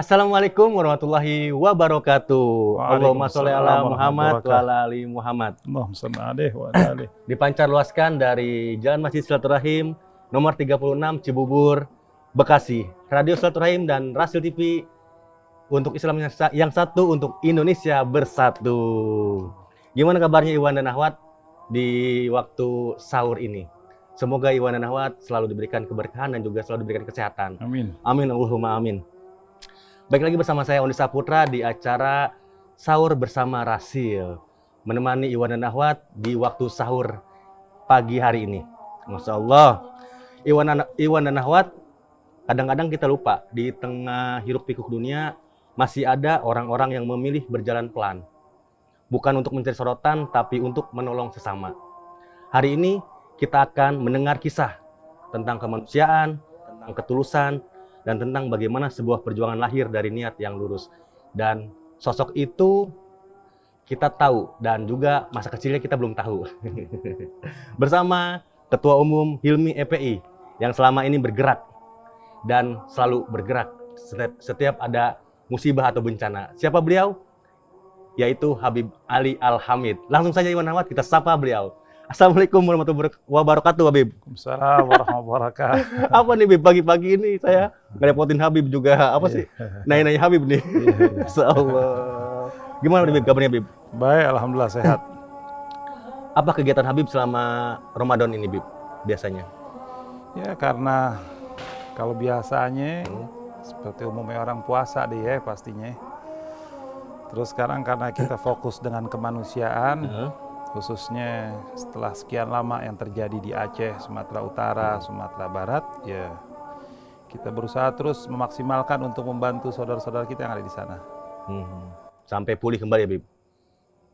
Assalamualaikum warahmatullahi wabarakatuh. Allahumma sholli ala Waalaikumsalam Muhammad wa warahmatullahi ala ali Muhammad. Allahumma shalli alaihi wa ala alihi. Dipancar luaskan dari Jalan Masjid Silaturahim nomor 36 Cibubur, Bekasi. Radio Silaturahim dan Rasil TV untuk Islam yang satu, untuk Indonesia bersatu. Gimana kabarnya Iwan dan Ahwat di waktu sahur ini? Semoga Iwan dan Ahwat selalu diberikan keberkahan dan juga selalu diberikan kesehatan. Amin. Amin Allahumma amin. Baik lagi bersama saya Ondi Saputra di acara Sahur Bersama Rasil, menemani Iwan dan Ahwat di waktu sahur pagi hari ini. Masya Allah, Iwan dan Ahwat, kadang-kadang kita lupa di tengah hiruk pikuk dunia masih ada orang-orang yang memilih berjalan pelan, bukan untuk mencari sorotan tapi untuk menolong sesama. Hari ini kita akan mendengar kisah tentang kemanusiaan, tentang ketulusan, dan tentang bagaimana sebuah perjuangan lahir dari niat yang lurus. Dan sosok itu kita tahu dan juga masa kecilnya kita belum tahu. Bersama Ketua Umum Hilmi EPI yang selama ini bergerak dan selalu bergerak setiap ada musibah atau bencana. Siapa beliau? Yaitu Habib Ali Al-Hamid. Langsung saja Iwan Ahwat kita sapa beliau. Assalamualaikum warahmatullahi wabarakatuh, Habib. Waalaikumsalam warahmatullahi wabarakatuh. Apa nih, Bib? Pagi-pagi ini saya ngerepotin Habib juga. Apa sih? Nanya-nanya Habib nih. Insyaallah. Gimana nih, Bib? Kabarnya, Bib? Baik, alhamdulillah sehat. Apa kegiatan Habib selama Ramadan ini, Bib? Biasanya? Ya karena kalau biasanya seperti umumnya orang puasa deh ya pastinya. Terus sekarang karena kita fokus dengan kemanusiaan, khususnya setelah sekian lama yang terjadi di Aceh, Sumatera Utara, Sumatera Barat, ya kita berusaha terus memaksimalkan untuk membantu saudara-saudara kita yang ada di sana. Sampai pulih kembali ya, Bib?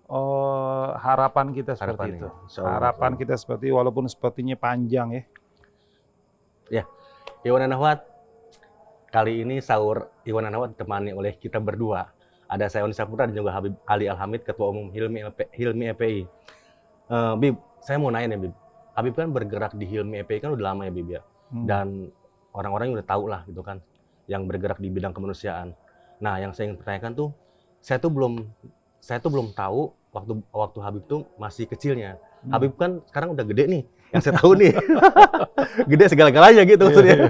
Oh, harapan kita seperti itu. Harapan kita seperti, walaupun sepertinya panjang ya. Ya, Iwan dan Ahwat, kali ini sahur Iwan dan Ahwat ditemani oleh kita berdua. Ada saya Ondi Saputra dan juga Habib Ali Al-Hamid, Ketua Umum Hilmi EPI. Bib, saya mau nanya nih, Bib. Habib kan bergerak di Hilmi EPI kan udah lama ya, Bib ya. Dan orang-orang udah tahu lah gitu kan, yang bergerak di bidang kemanusiaan. Nah, yang saya ingin pertanyakan tuh, saya tuh belum tahu waktu Habib tuh masih kecilnya. Habib kan sekarang udah gede nih, yang saya tahu nih. Gede segala-galanya gitu maksudnya.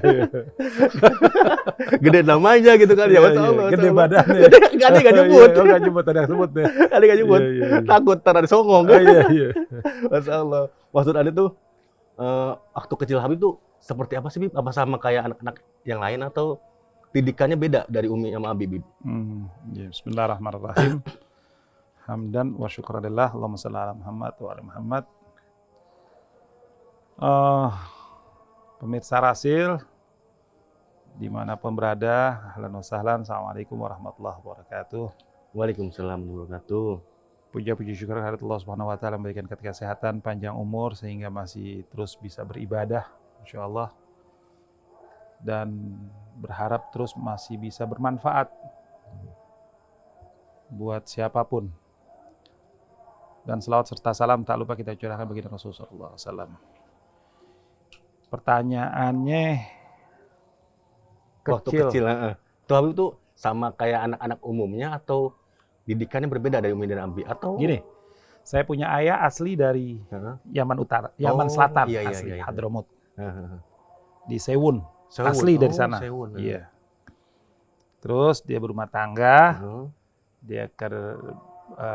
Gede namanya gitu kan, ya Masya Allah. Gede badannya. Gede gak nyebut. Gak nyebut, ada yang sebut deh. Gede gak nyebut. Takut ntar ada songong. Masya Allah. Maksud Anda tuh, waktu kecil Habib tuh seperti apa sih, Bib? Apa sama kayak anak-anak yang lain atau didikannya beda dari Umi sama Habib? Ya, bismillahirrahmanirrahim. Hamdan wa syukurillah, Allahumma shalli ala Muhammad wa ala Muhammad. Pemirsa Rasil, dimanapun berada, ahlan wa sahlan, assalamualaikum warahmatullahi wabarakatuh. Waalaikumsalam warahmatullahi wabarakatuh. Puja-puji syukur kehadirat Allah Subhanahu wa taala memberikan kita kesehatan, panjang umur sehingga masih terus bisa beribadah, insyaallah. Dan berharap terus masih bisa bermanfaat buat siapapun. Dan selawat serta salam tak lupa kita curahkan bagi Rasulullah SAW. Pertanyaannya, waktu kecil, tuh Habib tuh sama kayak anak-anak umumnya atau didikannya berbeda dari Umi dan Abi? Atau gini, saya punya ayah asli dari Yaman Utara, Yaman Selatan, asli Hadramut, di Sewun, asli dari sana. Iya. Terus dia berumah tangga, dia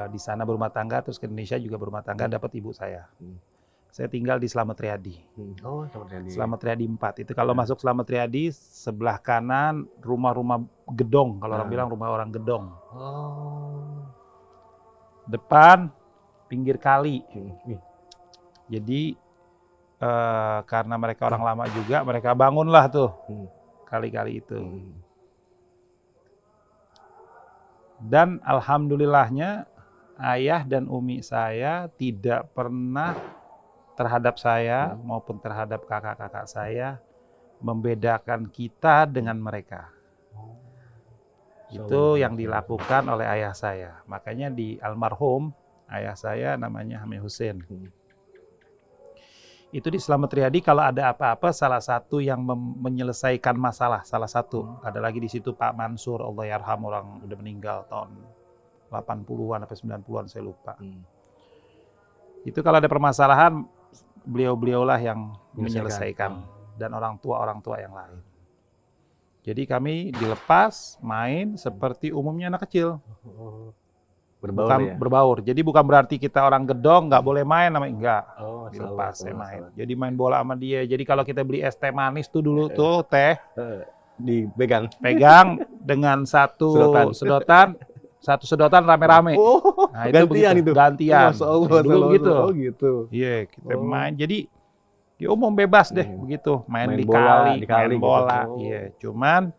di sana berumah tangga, terus ke Indonesia juga berumah tangga, dapat ibu saya. Saya tinggal di Slamet Riyadi. Slamet Riyadi 4. Itu kalau masuk Slamet Riyadi, sebelah kanan rumah-rumah gedong. Kalau orang bilang rumah orang gedong. Depan, pinggir kali. Jadi, karena mereka orang lama juga, mereka bangunlah tuh kali-kali itu. Dan alhamdulillahnya, ayah dan umi saya tidak pernah terhadap saya maupun terhadap kakak-kakak saya membedakan kita dengan mereka. Itu yang dilakukan oleh ayah saya. Makanya di almarhum ayah saya namanya Hamid Hussein. Itu di Slamet Riyadi kalau ada apa-apa salah satu yang menyelesaikan masalah, salah satu. Ada lagi di situ Pak Mansur, Allah yarham, orang udah meninggal tahun 80-an sampai 90-an saya lupa. Itu kalau ada permasalahan beliau-beliaulah yang menyelesaikan dan orang tua yang lain. Jadi kami dilepas main seperti umumnya anak kecil. Berbaur. Jadi bukan berarti kita orang gedong nggak boleh main, namanya enggak. Dilepas saya main. Jadi main bola sama dia. Jadi kalau kita beli es teh manis tuh dulu tuh teh pegang dengan satu sedotan rame-rame. Nah, itu gantian. Dulu begitu. Gitu. Iya, kita main. Jadi di umum bebas deh begitu. Main di kali, main bola. Iya, cuman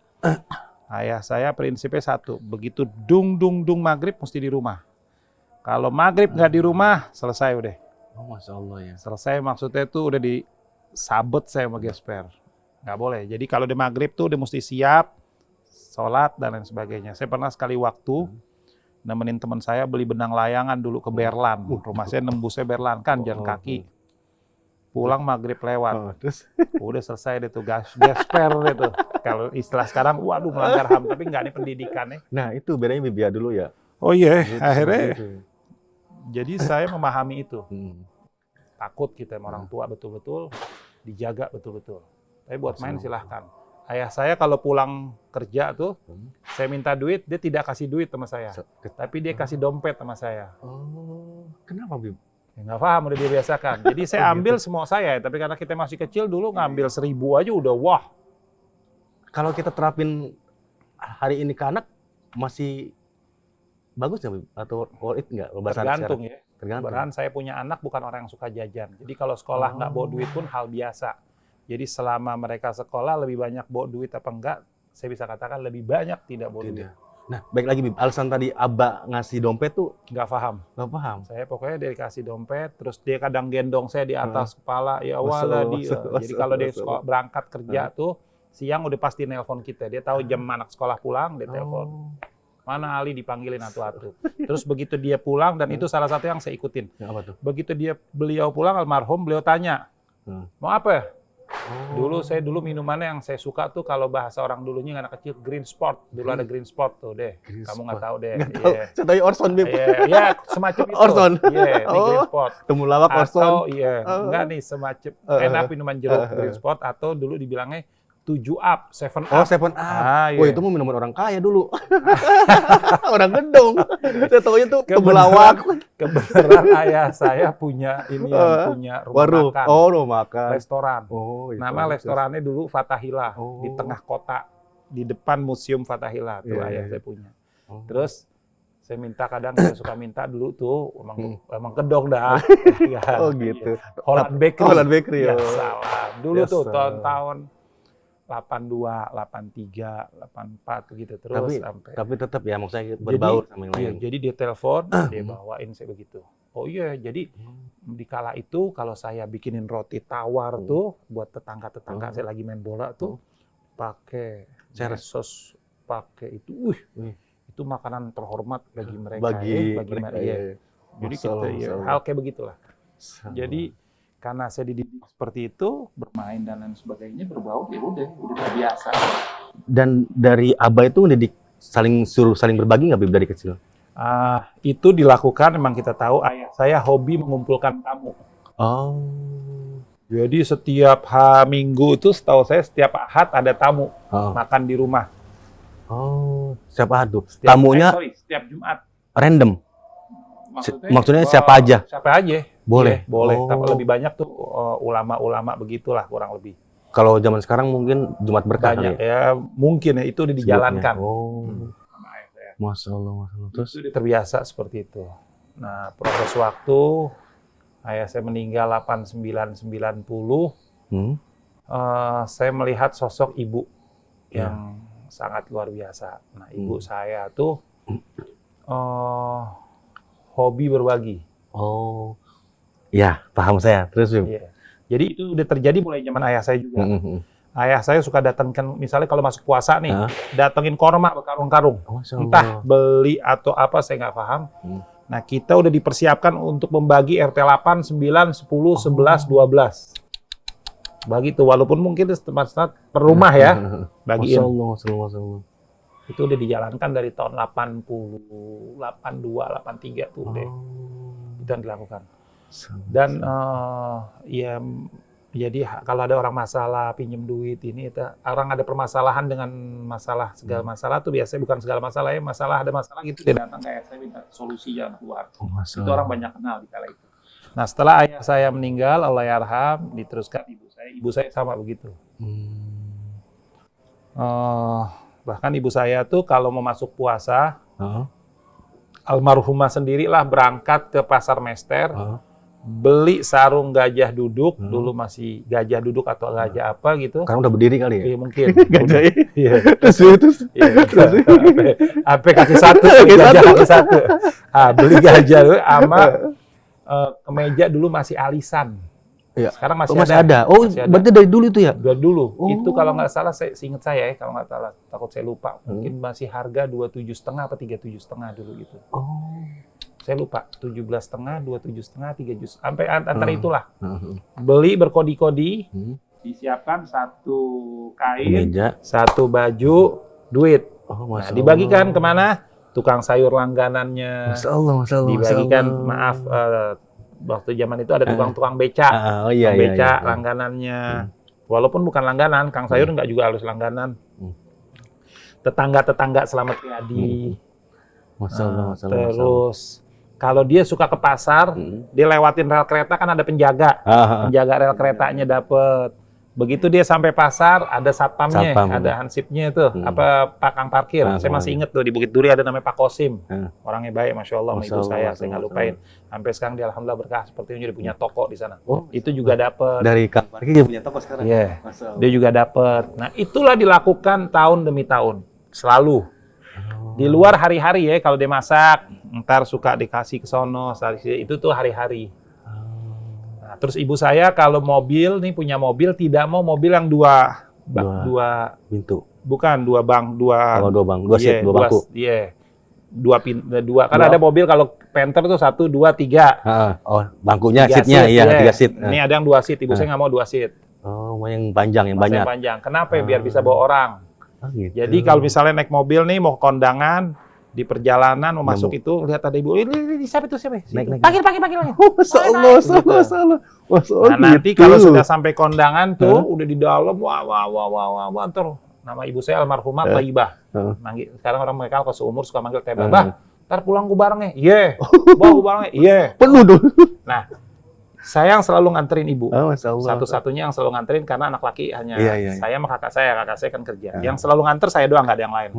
ayah saya prinsipnya satu, begitu dung maghrib mesti di rumah. Kalau maghrib nggak di rumah, selesai udah. Masya Allah ya. Selesai maksudnya itu udah disabet saya sama gesper. Nggak boleh. Jadi kalau di maghrib tuh udah mesti siap, sholat dan lain sebagainya. Saya pernah sekali waktu nemenin teman saya beli benang layangan dulu ke Berlan. Rumah saya nembusnya Berlan kan, jalan kaki. Pulang maghrib lewat, terus udah selesai deh tuh gesper deh tuh. Kalau istilah sekarang, waduh melanggar HAM, tapi nggak nih pendidikannya. Nah itu bedanya Bibia dulu ya. Oh iya, akhirnya. Jadi saya memahami itu. Takut kita sama orang tua betul-betul, dijaga betul-betul. Tapi buat main silahkan. Ayah saya kalau pulang kerja tuh, saya minta duit, dia tidak kasih duit sama saya. Tapi dia kasih dompet sama saya. Oh, kenapa Bib? Ya, nggak paham, udah dibiasakan. Jadi saya ambil semua saya, tapi karena kita masih kecil dulu ngambil 1.000 aja udah wah. Kalau kita terapin hari ini ke anak masih bagus nggak, Bib? Atau worth it nggak? Tergantung ya. Tergantung. Kebetulan saya punya anak bukan orang yang suka jajan. Jadi kalau sekolah nggak bawa duit pun hal biasa. Jadi selama mereka sekolah lebih banyak bawa duit apa enggak, saya bisa katakan lebih banyak tidak bawa duit. Nah, baik lagi Bib, alasan tadi Abah ngasih dompet tuh nggak paham. Nggak paham. Saya pokoknya dia kasih dompet, terus dia kadang gendong saya di atas kepala, ya wala dia. Jadi kalau dia berangkat kerja tuh siang udah pasti nelpon kita. Dia tahu jam anak sekolah pulang, dia telepon. Mana Ali dipanggilin atu-atu. Terus begitu dia pulang dan itu salah satu yang saya ikutin. Apa tuh? Begitu beliau pulang almarhum, beliau tanya, mau apa? Dulu minumannya yang saya suka tuh kalau bahasa orang dulunya anak kecil Green Sport. Dulu ada Green Sport tuh deh. Kamu nggak tahu deh. Nggak tahu. Saya tahu Orson Bib. Iya, semacam itu. Orson. Iya, ini Green Sport. Temulawak Orson. Atau enggak nih semacam enak minuman jeruk Green Sport atau dulu dibilangnya 7-Up, 7-Up. Oh, 7-Up. Iya. Wah, itu mau minuman orang kaya dulu. Orang gedong. Saya tahunya tuh temulawak. Kebenaran ayah saya punya punya rumah makan. Oh, rumah makan. Restoran. Oh, itu. Nama restorannya dulu Fathahillah di tengah kota, di depan Museum Fathahillah tuh ayah saya punya. Terus saya minta saya suka minta dulu tuh emang kedok dah. Oh gitu. Holland Bakery. Holland Bakery. Ya salah. Dulu tuh tahun-tahun 82, 83, 84 begitu terus sampai. Tapi tetap ya maksudnya berbaur sama yang lain. Jadi dia telepon, dia bawain saya begitu. Oh iya, jadi di kala itu kalau saya bikinin roti tawar tuh buat tetangga-tetangga saya lagi main bola tuh pakai sos, pakai itu. Itu makanan terhormat bagi mereka bagi mereka. Jadi kita hal kayak begitulah. Jadi karena saya dididik seperti itu, bermain dan lain sebagainya, berbaur, ya udah terbiasa. Dan dari Abah itu suruh saling berbagi nggak Bib dari kecil? Itu dilakukan, memang kita tahu ayah saya hobi mengumpulkan tamu. Oh. Jadi setiap Minggu itu setahu saya setiap Ahad ada tamu makan di rumah. Oh, setiap Ahad tuh. Tamunya setiap Jumat. Random. Maksudnya siapa aja? Siapa aja. Boleh. Boleh. Tapi lebih banyak tuh ulama-ulama begitulah kurang lebih. Kalau zaman sekarang mungkin Jumat berkah banyak ya, mungkin ya itu dijalankan. Masya Allah. Terus itu terbiasa seperti itu. Nah, proses waktu ayah saya meninggal 89-90, saya melihat sosok ibu yang sangat luar biasa. Nah, ibu saya tuh hobi berbagi. Oh, ya paham saya. Terus jadi itu udah terjadi mulai zaman ayah saya juga. Ayah saya suka datangkan, misalnya kalau masuk puasa nih, datengin korma berkarung-karung. Entah beli atau apa, saya nggak paham. Nah, kita udah dipersiapkan untuk membagi RT 8, 9, 10, 11, 12. Begitu, walaupun mungkin tempat per rumah ya, bagiin. Masya Allah. Itu udah dijalankan dari tahun 80, 82, 83 tuh deh. Itu yang dilakukan. Dan ya jadi kalau ada orang masalah pinjem duit ini, orang ada permasalahan dengan masalah segala masalah tuh biasanya bukan segala masalah ya, ada masalah gitu dia datang kayak saya minta solusi jalan keluar. Itu orang banyak kenal di kala itu. Nah setelah ayah saya meninggal, Allahyarham, diteruskan ibu saya. Ibu saya sama begitu. Bahkan ibu saya tuh kalau mau masuk puasa, almarhumah sendirilah berangkat ke pasar Mester, beli sarung gajah duduk, dulu masih gajah duduk atau gajah apa gitu. Karena udah berdiri kali ya? Iya mungkin. Gajah iya. Terus? Apa kaki satu, gajah kaki satu. Beli gajah sama kemeja dulu masih alisan. Iya. Sekarang masih ada. Masih ada. Berarti dari dulu itu ya? Dari dulu. Itu kalau nggak salah, seingat saya ya, kalau nggak salah, takut saya lupa. Mungkin masih harga 27,5 atau 37,5 dulu gitu. Saya lupa, 17,5, 27,5, 37, sampai antara itulah. Beli berkodi-kodi, disiapkan satu kain, satu baju, duit. Nah, dibagikan kemana? Tukang sayur langganannya. Masya Allah. Dibagikan, maaf, waktu zaman itu ada tukang beca, beca langganannya. Walaupun bukan langganan, Kang Sayur nggak juga harus langganan. Tetangga-tetangga Slamet Riyadi. Terus kalau dia suka ke pasar, dia lewatin rel kereta kan ada penjaga. Penjaga rel keretanya dapet. Begitu dia sampai pasar, ada satpamnya, ada hansipnya itu, pakang parkir. Saya masih ingat tuh di Bukit Duri ada namanya Pak Kosim. Orangnya baik, Masya Allah, sama ibu saya nggak lupain. Sampai sekarang dia alhamdulillah berkah seperti ini, dia punya toko di sana. Itu juga dapat. Dari Kang Parkir dia punya toko sekarang? Iya, dia juga dapat. Nah itulah dilakukan tahun demi tahun, selalu. Di luar hari-hari ya, kalau dia masak, ntar suka dikasih ke sono, itu tuh hari-hari. Terus ibu saya kalau mobil nih punya mobil tidak mau mobil yang dua pintu. Bukan dua seat, dua bangku. Iya. Dua. Karena ada mobil kalau Panther tuh 1, 2, 3. Bangkunya, seatnya, iya 3 seat. Ini ada yang 2 seat, ibu saya nggak mau 2 seat. Mau yang panjang, yang banyak. Panjang. Kenapa? Biar bisa bawa orang. Gitu. Jadi kalau misalnya naik mobil nih mau kondangan, di perjalanan mau masuk itu lihat ada ibu, ini siapa itu siapa? Panggil lagi. Masalah. Nah, nanti kalau sudah sampai kondangan tuh udah di dalam, wah, ntar nama ibu saya almarhumah Thaibah. Manggil, sekarang orang mereka kalau seumur suka manggil Thaibah. Ntar pulang gue barengnya, bawa gue barengnya, penuh dulu. Nah, saya yang selalu nganterin ibu. Satu-satunya yang selalu nganterin karena anak laki hanya saya sama kakak saya kan kerja. Yang selalu nganter saya doang, nggak ada yang lain.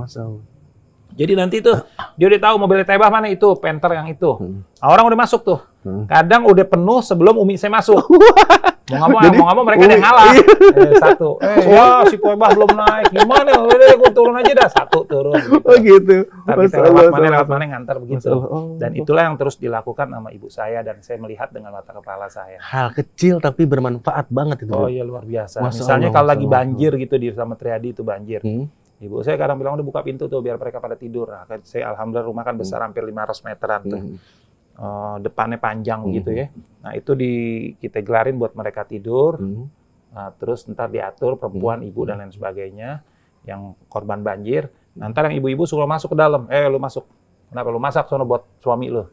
Jadi nanti tuh dia udah tahu mobil Thaibah mana itu, Panther yang itu. Nah, orang udah masuk tuh. Kadang udah penuh sebelum umi saya masuk. Mau nggak mau mereka yang ngalah. Satu. Si Thaibah belum naik. Gimana? Udah gue turun aja dah. Satu turun. Gitu. Tapi lewat mana ngantar begitu. Dan itulah yang terus dilakukan sama ibu saya dan saya melihat dengan mata kepala saya. Hal kecil tapi bermanfaat banget itu. Oh iya luar biasa. Misalnya kalau lagi banjir gitu di Slamet Riyadi itu banjir. Ibu saya kadang bilang udah buka pintu tuh biar mereka pada tidur. Nah, saya alhamdulillah rumah kan besar hampir 500 meteran tuh. Depannya panjang gitu ya. Nah itu kita gelarin buat mereka tidur. Nah, terus ntar diatur perempuan, ibu dan lain sebagainya yang korban banjir. Nah, ntar yang ibu-ibu suruh masuk ke dalam. Lu masuk. Kenapa lu masak sono buat suami lu?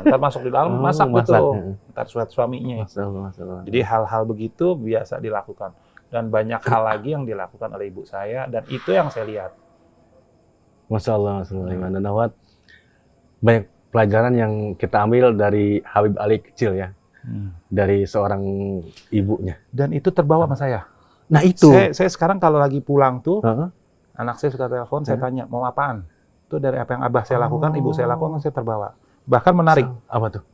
Ntar masuk di dalam masak gitu. Ntar suat suaminya. Jadi hal-hal begitu biasa dilakukan. Dan banyak hal lagi yang dilakukan oleh ibu saya, dan itu yang saya lihat. Masya Allah, Iman Nawat. Banyak pelajaran yang kita ambil dari Habib Ali kecil ya. Dari seorang ibunya. Dan itu terbawa sama saya. Nah itu. Saya sekarang kalau lagi pulang tuh, anak saya suka telepon, saya tanya, mau apaan? Itu dari apa yang abah saya lakukan, ibu saya lakukan, saya terbawa. Bahkan menarik. Apa tuh?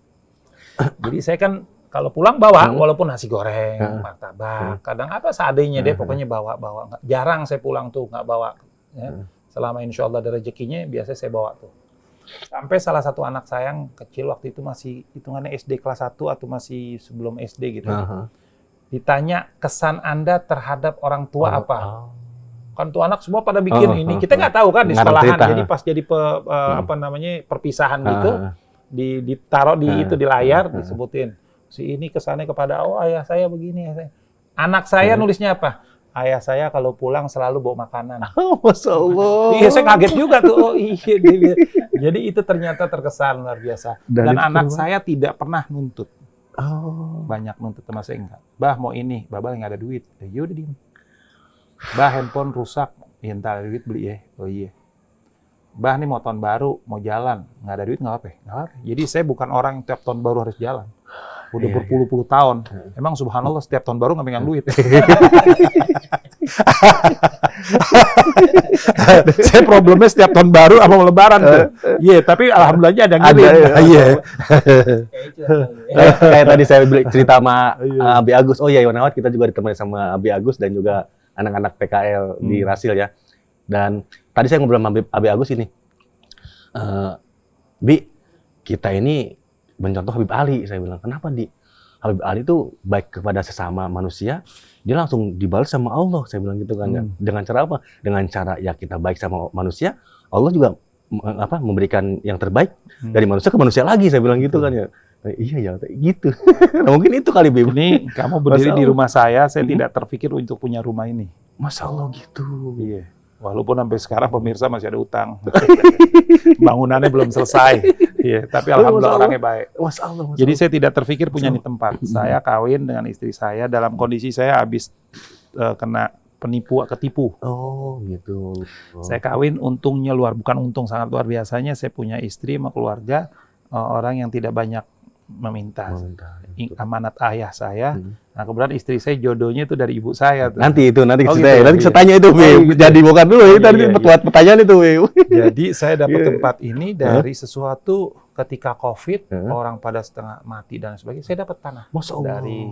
Jadi saya kan, kalau pulang bawa, walaupun nasi goreng, martabak, kadang apa seadanya deh, pokoknya bawa. Jarang saya pulang tuh nggak bawa. Ya. Selama insya Allah ada rezekinya, biasanya saya bawa tuh. Sampai salah satu anak saya yang kecil waktu itu masih hitungannya SD kelas 1 atau masih sebelum SD gitu. Ditanya kesan Anda terhadap orang tua apa? Kan tuh anak semua pada bikin ini. Kita nggak tahu kan di sekolahan. Jadi pas jadi perpisahan gitu, ditaruh di layar, disebutin. Si ini kesannya kepada ayah saya begini. Anak saya nulisnya apa? Ayah saya kalau pulang selalu bawa makanan. Oh, Masya Allah. Iya, saya kaget juga tuh. Oh iya. Jadi itu ternyata terkesan luar biasa. Dan anak saya tidak pernah nuntut. Oh. Banyak nuntut sama saya enggak. Bah mau ini, Babal nggak ada duit. Ya udah diem. Bah handphone rusak. Ya entar ada duit beli ya. Oh iya. Bah nih mau tahun baru, mau jalan. Nggak ada duit nggak apa-apa. Nggak apa-apa. Jadi saya bukan orang yang tiap tahun baru harus jalan. Udah berpuluh-puluh tahun. Emang subhanallah setiap tahun baru nggak pegang duit. Saya problemnya setiap tahun baru sama lebaran tuh. Iya, tapi alhamdulillahnya ada yang ngirim. Iya. Kayak tadi saya cerita sama Abi Agus. Oh iya, Iwan Ahwat kita juga ditemani sama Abi Agus dan juga anak-anak PKL di Rasil ya. Dan tadi saya ngobrol sama Abi Agus ini. Bi, kita ini mencontoh Habib Ali, saya bilang. Kenapa, Di? Habib Ali itu baik kepada sesama manusia, dia langsung dibalas sama Allah, saya bilang gitu kan. Ya. Dengan cara apa? Dengan cara ya kita baik sama manusia, Allah juga memberikan yang terbaik dari manusia ke manusia lagi, saya bilang gitu kan ya. Iya ya, gitu. Nah, mungkin itu kali, Bib. Ini kamu berdiri di rumah saya tidak terpikir untuk punya rumah ini. Masya Allah gitu. Iya. Walaupun sampai sekarang pemirsa masih ada utang. Bangunannya belum selesai. Iya, tapi alhamdulillah orangnya baik. Masya Allah. Jadi saya tidak terpikir punya di tempat. Saya kawin dengan istri saya dalam kondisi saya habis kena ketipu. Oh, gitu. Saya kawin untungnya bukan untung, sangat luar biasanya. Saya punya istri sama keluarga orang yang tidak banyak meminta. Amanat ayah saya. Nah, kebetulan istri saya jodohnya itu dari ibu saya. Tuh. Nanti gitu, nanti saya tanya itu, Bib. Jadi bukan dulu, tadi pertanyaan itu, Bib. Jadi saya dapat tempat ini dari sesuatu ketika COVID, orang pada setengah mati dan sebagainya. Saya dapat tanah dari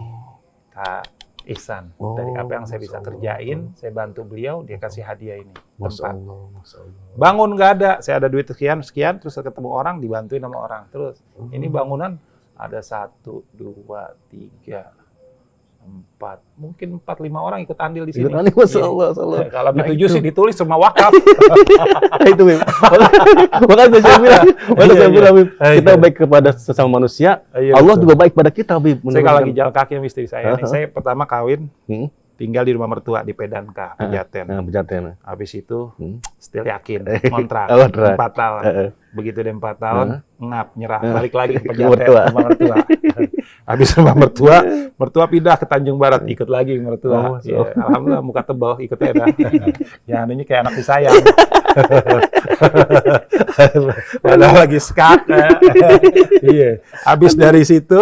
Kak Ihsan. Dari apa yang saya bisa kerjain, saya bantu beliau, dia kasih hadiah ini. Tempat. Bangun nggak ada, saya ada duit sekian, terus ketemu orang, dibantuin sama orang. Terus ini bangunan ada 1, 2, 3, 4, mungkin 4-5 orang ikut andil di sini. Masya Allah. Kalau itu sih ditulis semua wakaf. Itu, Bib. Makanya saya bilang, Bib, kita baik kepada sesama manusia, Allah juga baik pada kita, Bib. Saya kalau lagi jalan kaki sama istri saya, saya pertama kawin, tinggal di rumah mertua di Pedanka, Pejaten. Habis itu, still yakin, kontrak 4 tahun. Begitu udah 4 tahun, ngap, nyerah, balik lagi ke Pejaten, rumah mertua. Habis rumah mertua pindah ke Tanjung Barat, ikut lagi mertua. Alhamdulillah muka tebal, ikutnya dah. Ya, ini kayak anak disayang. Padahal lagi skak. Iya. Habis dari situ,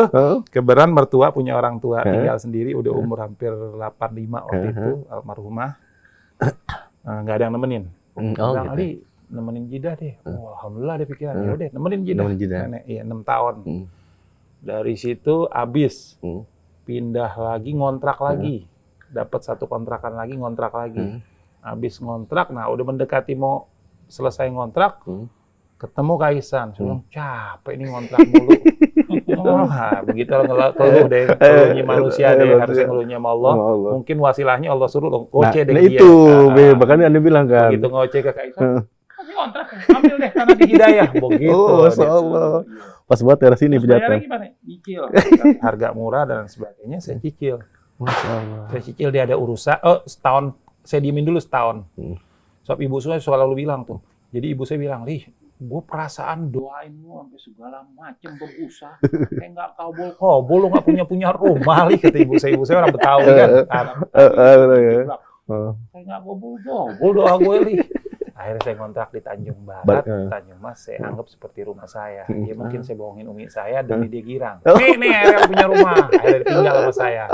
kebetulan mertua punya orang tua, tinggal sendiri, udah umur hampir 85 waktu itu, almarhumah. Nggak ada yang nemenin. Bang Ali, nemenin Jidah deh. Alhamdulillah ada pikiran. Ya udah, nemenin Jidah. Nenek, iya 6 tahun. Dari situ habis pindah lagi, ngontrak lagi. Dapat 1 kontrakan lagi, ngontrak lagi. Habis ngontrak, nah udah mendekati mau selesai ngontrak, ketemu Kak Ihsan. Saya bilang, capek nih ngontrak mulu. Begitu keluh deh, keluhnya manusia deh, harusnya keluhnya sama Allah. Mungkin wasilahnya Allah suruh ngoceh deh dia. Nah itu, makanya Anda bilang kan. Begitu ngoceh ke Kak Ihsan, kasih kontrak, ambil deh tanah di Hidayah. Begitu. Masya Allah. Pas buat teras ini Pejaten. Gimana? Cicil. Harga murah dan sebagainya, saya cicil. Masya Allah. Saya cicil, dia ada urusan. Setahun, saya diemin dulu setahun. Sebab ibu saya selalu bilang tuh. Jadi ibu saya bilang, Lih, gue perasaan doainmu sampai segala macam berusaha. Kayak nggak kabul, lo nggak punya rumah, Lih, kata ibu saya. Ibu saya orang Betawi kan. Kayak nggak kabul doa gue, Lih. Akhirnya saya kontrak di Tanjung Barat, Tanjung Mas, saya anggap seperti rumah saya. Ya mungkin saya bohongin umi saya demi dia girang. Nih akhirnya punya rumah. Akhirnya tinggal sama saya.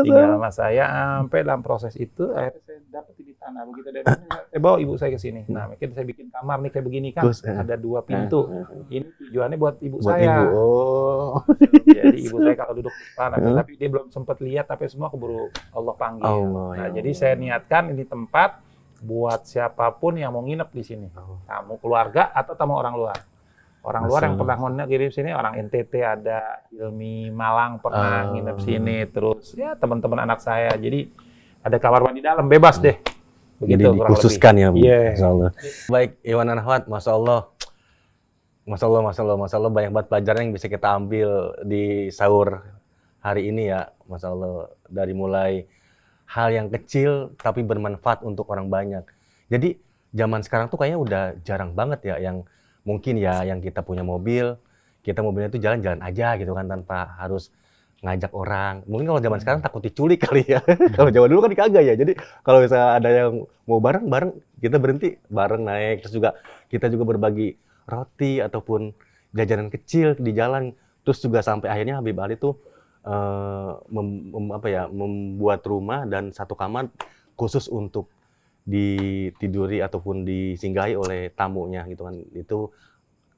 Tinggal sama saya sampai dalam proses itu akhirnya saya dapat di tanah. Begitu dari sini, saya bawa ibu saya ke sini. Nah, mungkin saya bikin kamar nih kayak begini kan. Ada 2 pintu. Ini tujuannya buat ibu saya. Jadi ibu saya kalau duduk di depan, tapi dia belum sempat lihat, tapi semua keburu Allah panggil. Nah, jadi saya niatkan ini tempat buat siapapun yang mau nginep di sini, tamu keluarga atau tamu orang luar. Orang luar yang pernah nginep sini, orang NTT ada, Ilmi Malang pernah nginep sini, terus ya teman-teman anak saya. Jadi ada kamar mandi dalam, bebas deh. Begitu. Jadi dikhususkan ya, Bu. Yeah. Masya Allah. Baik, Iwan Ahwat, Masya Allah. Masya Allah banyak banget pelajaran yang bisa kita ambil di sahur hari ini ya, Masya Allah, dari mulai hal yang kecil tapi bermanfaat untuk orang banyak. Jadi zaman sekarang tuh kayaknya udah jarang banget ya yang mungkin ya yang kita punya mobil, kita mobilnya tuh jalan-jalan aja gitu kan tanpa harus ngajak orang. Mungkin kalau zaman sekarang takut diculik kali ya. Kalau zaman dulu kan kagak ya. Jadi kalau misalnya ada yang mau bareng-bareng, kita berhenti bareng naik. Terus juga kita juga berbagi roti ataupun jajanan kecil di jalan. Terus juga sampai akhirnya Habib Ali tuh membuat rumah dan satu kamar khusus untuk ditiduri ataupun disinggahi oleh tamunya gitu kan. Itu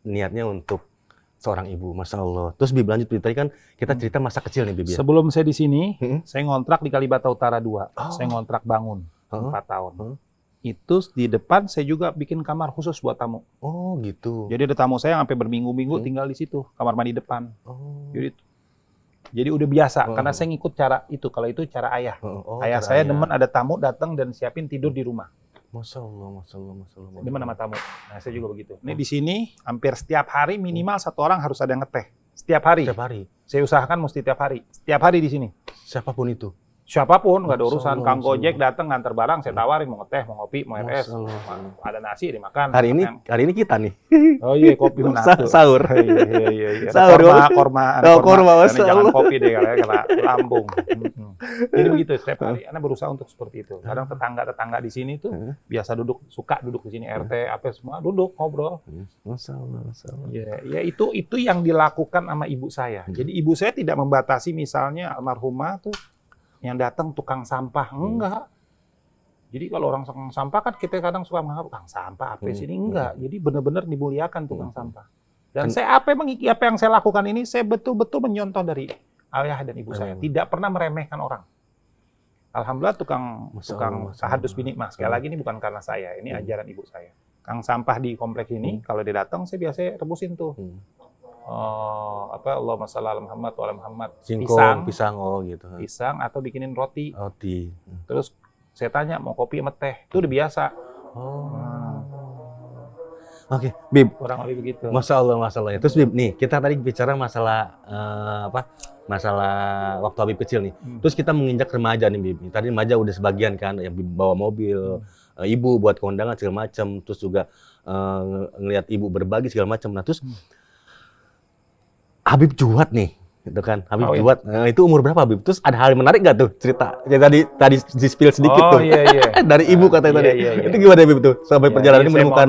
niatnya untuk seorang ibu, Masya Allah. Terus Bib lanjut, tadi kan kita cerita masa kecil nih Bib ya? Sebelum saya di sini, saya ngontrak di Kalibata Utara 2. Saya ngontrak bangun 4 tahun. Itu di depan saya juga bikin kamar khusus buat tamu. Oh gitu. Jadi ada tamu saya yang sampai berminggu-minggu tinggal di situ, kamar mandi depan. Jadi udah biasa, karena saya ngikut cara itu. Kalau itu cara ayah. Ayah saya demen ada tamu datang dan siapin tidur di rumah. Masya Allah, Masya Allah, Masya Allah. Demen sama tamu. Nah, saya juga begitu. Ini di sini hampir setiap hari minimal 1 orang harus ada yang ngeteh. Setiap hari. Setiap hari. Saya usahakan mesti tiap hari. Setiap hari di sini. Siapapun itu. Siapapun, nggak ada urusan. Kang Gojek datang nganter barang, saya tawarin mau ngeteh, mau ngopi, mau es, ada nasi dimakan. Hari ini kita nih. Oh iya, kopi menatu. Sahur. Iya. Sahur. Korma. Jangan kopi deh kena lambung. Jadi begitu setiap hari. Anda berusaha untuk seperti itu. Kadang tetangga di sini tuh biasa suka duduk di sini RT apa semua duduk ngobrol. Masya Allah. Ya itu yang dilakukan sama ibu saya. Jadi ibu saya tidak membatasi misalnya almarhumah tuh yang datang tukang sampah, enggak. Jadi kalau orang tukang sampah kan kita kadang suka menganggap tukang sampah apa sini, enggak. Jadi benar-benar dimuliakan tukang sampah. Dan saya apa yang saya lakukan ini, saya betul-betul menyontoh dari ayah dan ibu saya. Tidak pernah meremehkan orang. Alhamdulillah tukang tahadus bini mas. Sekali lagi ini bukan karena saya, ini ajaran ibu saya. Kang sampah di kompleks ini, kalau dia datang saya biasanya rebusin tuh. Allahumma shalli ala Muhammad wa ala Muhammad. Pisang gitu. Pisang atau bikinin roti. Terus saya tanya mau kopi sama teh. Itu udah biasa. Oke, Bib. Kurang lebih begitu. Masya Allah. Terus Bib, nih kita tadi bicara masalah masalah waktu Habib kecil nih. Terus kita menginjak remaja nih Bib. Tadi remaja udah sebagian kan yang bawa mobil, ibu buat kondangan segala macam. Terus juga ngelihat ibu berbagi segala macam. Nah terus Habib Juwad nih, gitu kan? Habib Juwad. Nah, itu umur berapa Habib? Terus ada hal yang menarik nggak tuh cerita? Ya tadi di-spill sedikit tuh. Iya. Dari ibu katanya tadi. Iya. Itu gimana Habib tuh? Sampai perjalanan ini menemukan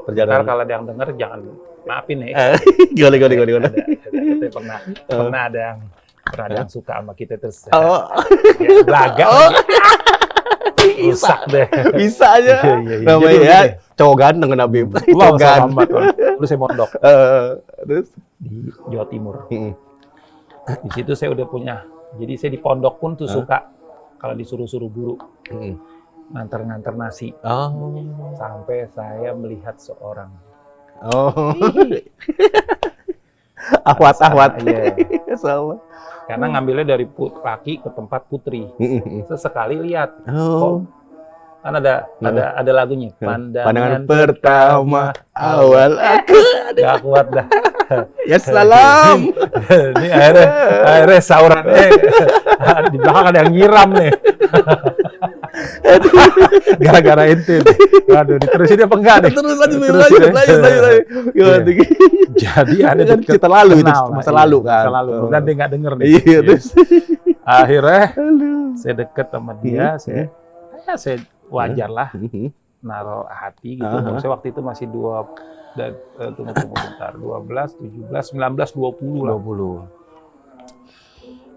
perjalanan. Kalau ada yang dengar jangan maafin ya. Gimana? Pernah ada yang suka sama kita terus. Belaga. Rusak deh. Bisa aja. Namanya ya cowok ganteng kan Habib. Cowok ganteng. Terus saya mondok. Terus di Jawa Timur. Di situ saya udah punya. Jadi saya di pondok pun tuh suka kalau disuruh-suruh guru nganter-nganter nasi. Sampai saya melihat seorang. Ahwat. Iya. Salah. Karena ngambilnya dari laki ke tempat putri. Sesekali lihat. Kan ada lagunya. Pandangan pertama awal aku. Gak kuat dah. Ya salam. Ini akhirnya sauran. Di belakang ada yang nyiram nih. Gara-gara itu. Waduh, diterusin apa enggak nih? Terus lanjut. Jadi ada cerita lalu itu, masa lalu kan. Masa lalu. Dan dia nggak denger nih. Iya, terus. Akhirnya saya deket sama dia, saya wajar lah naruh hati gitu. Saya waktu itu masih 12, 17, 19, 20 lah. 20.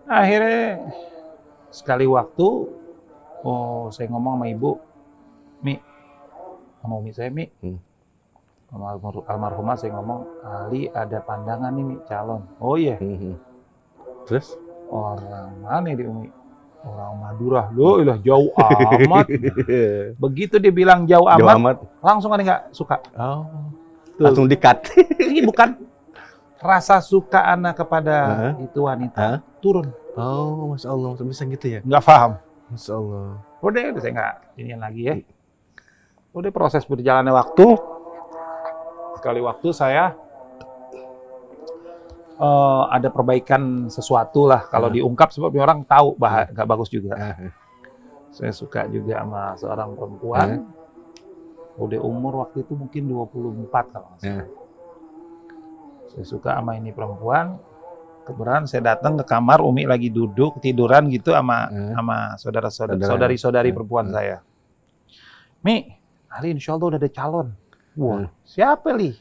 Akhirnya sekali waktu, saya ngomong sama ibu, Mi, sama umi saya, Mi, sama almarhumah saya ngomong, Ali ada pandangan nih Mi, calon. Oh iya. Terus? Orang mana di umi? Orang Madura. Loh, jauh amat. Begitu dia bilang jauh amat. Langsung ada nggak suka. Langsung di-cut. Ini bukan rasa suka anak kepada itu wanita. Turun. Masya Allah. Bisa gitu ya? Nggak paham. Masya Allah. Udah saya nggak inian lagi ya. Udah proses berjalannya waktu. Sekali waktu saya ada perbaikan sesuatu lah. Kalau diungkap sebab orang tahu nggak bagus juga. Saya suka juga sama seorang perempuan. Udah umur waktu itu mungkin 24 kalau nggak salah. Saya suka sama ini perempuan. Kebetulan saya datang ke kamar, Umi lagi duduk tiduran gitu sama saudari-saudari perempuan saya. Mi, Ali insya Allah udah ada calon. Wah, siapa Li?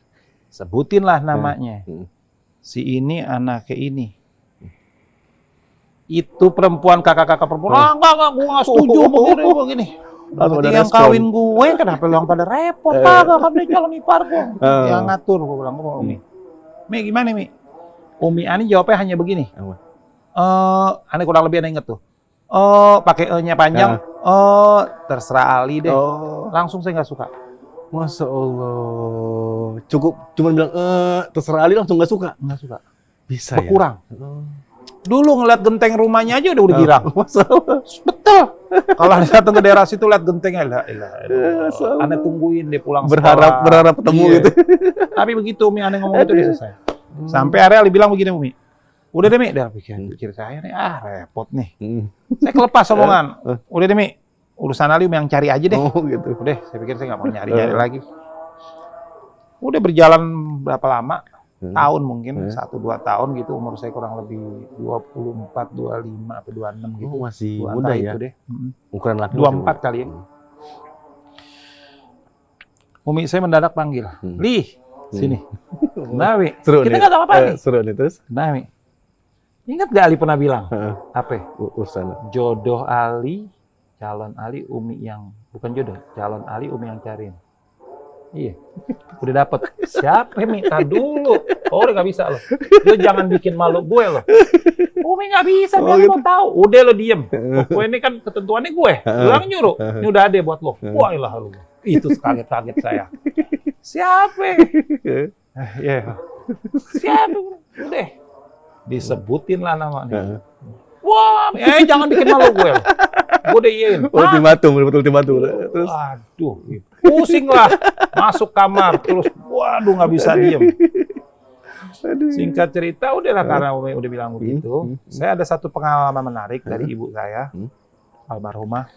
Sebutinlah namanya. Si ini anaknya ini. Itu perempuan, kakak-kakak perempuan. Enggak, gue nggak setuju begini. Berarti yang kawin gue, kenapa lu yang pada repot? Kagak, kan dia calon ipar gue. Yang ngatur, gue bilang, Umi. Mi, gimana Mi? Umi Ani jawabnya hanya begini. Ani kurang lebih ada inget tuh. Pakai E-nya panjang. Terserah Ali deh. Langsung saya nggak suka. Masya Allah. Cukup cuma bilang terserah Ali langsung nggak suka. Nggak suka. Bisa berkurang. Ya. Dulu ngeliat genteng rumahnya aja udah girang. Masalah. Betul. Kalau datang ke daerah situ lihat gentengnya, Ane tungguin dia pulang sekolah. Berharap ketemu gitu. Tapi begitu Umi Ane ngomong itu dia selesai. Sampai akhirnya Ali bilang begini Umi. Udah deh Mi, dah pikir saya nih repot nih. Saya kelepas omongan. Udah deh Mi, urusan Ali Umi yang cari aja deh. Gitu. Udah, saya pikir saya nggak mau nyari lagi. Udah berjalan berapa lama? Tahun mungkin 1-2 tahun gitu, umur saya kurang lebih 24, 25 atau 26 gitu. Masih muda ya. Itu deh. Ukuran laki 24 kali ya. Umi saya mendadak panggil. Li, sini. Nah, Mi. Kita nggak tahu apa nih. Seru nih terus. Nah, Mi. Ingat gak Ali pernah bilang? Apa? Urusan. Jodoh Ali, calon Ali, Umi yang bukan jodoh, calon Ali, Umi yang cariin. Iya, udah dapet. Siapa minta dulu? Oh, udah nggak bisa loh. Lo jangan bikin malu gue loh. Umi nggak bisa, dia gitu. Mau tahu. Udah lo diem. Gue ini kan ketentuannya gue. Lo yang nyuruh. Ini udah ada buat lo. Wah ilah lo. Itu kaget-kaget saya. Siapa? Ya. Siapa? Udah. Disebutin lah namanya. Wah, jangan bikin malu gue loh. Gue udah iyain. Ultimatum, betul ultimatum. Terus, aduh, pusing lah. Masuk kamar, terus, waduh nggak bisa diem. Singkat cerita, udahlah karena Umi udah bilang begitu. Saya ada satu pengalaman menarik dari ibu saya, almarhumah.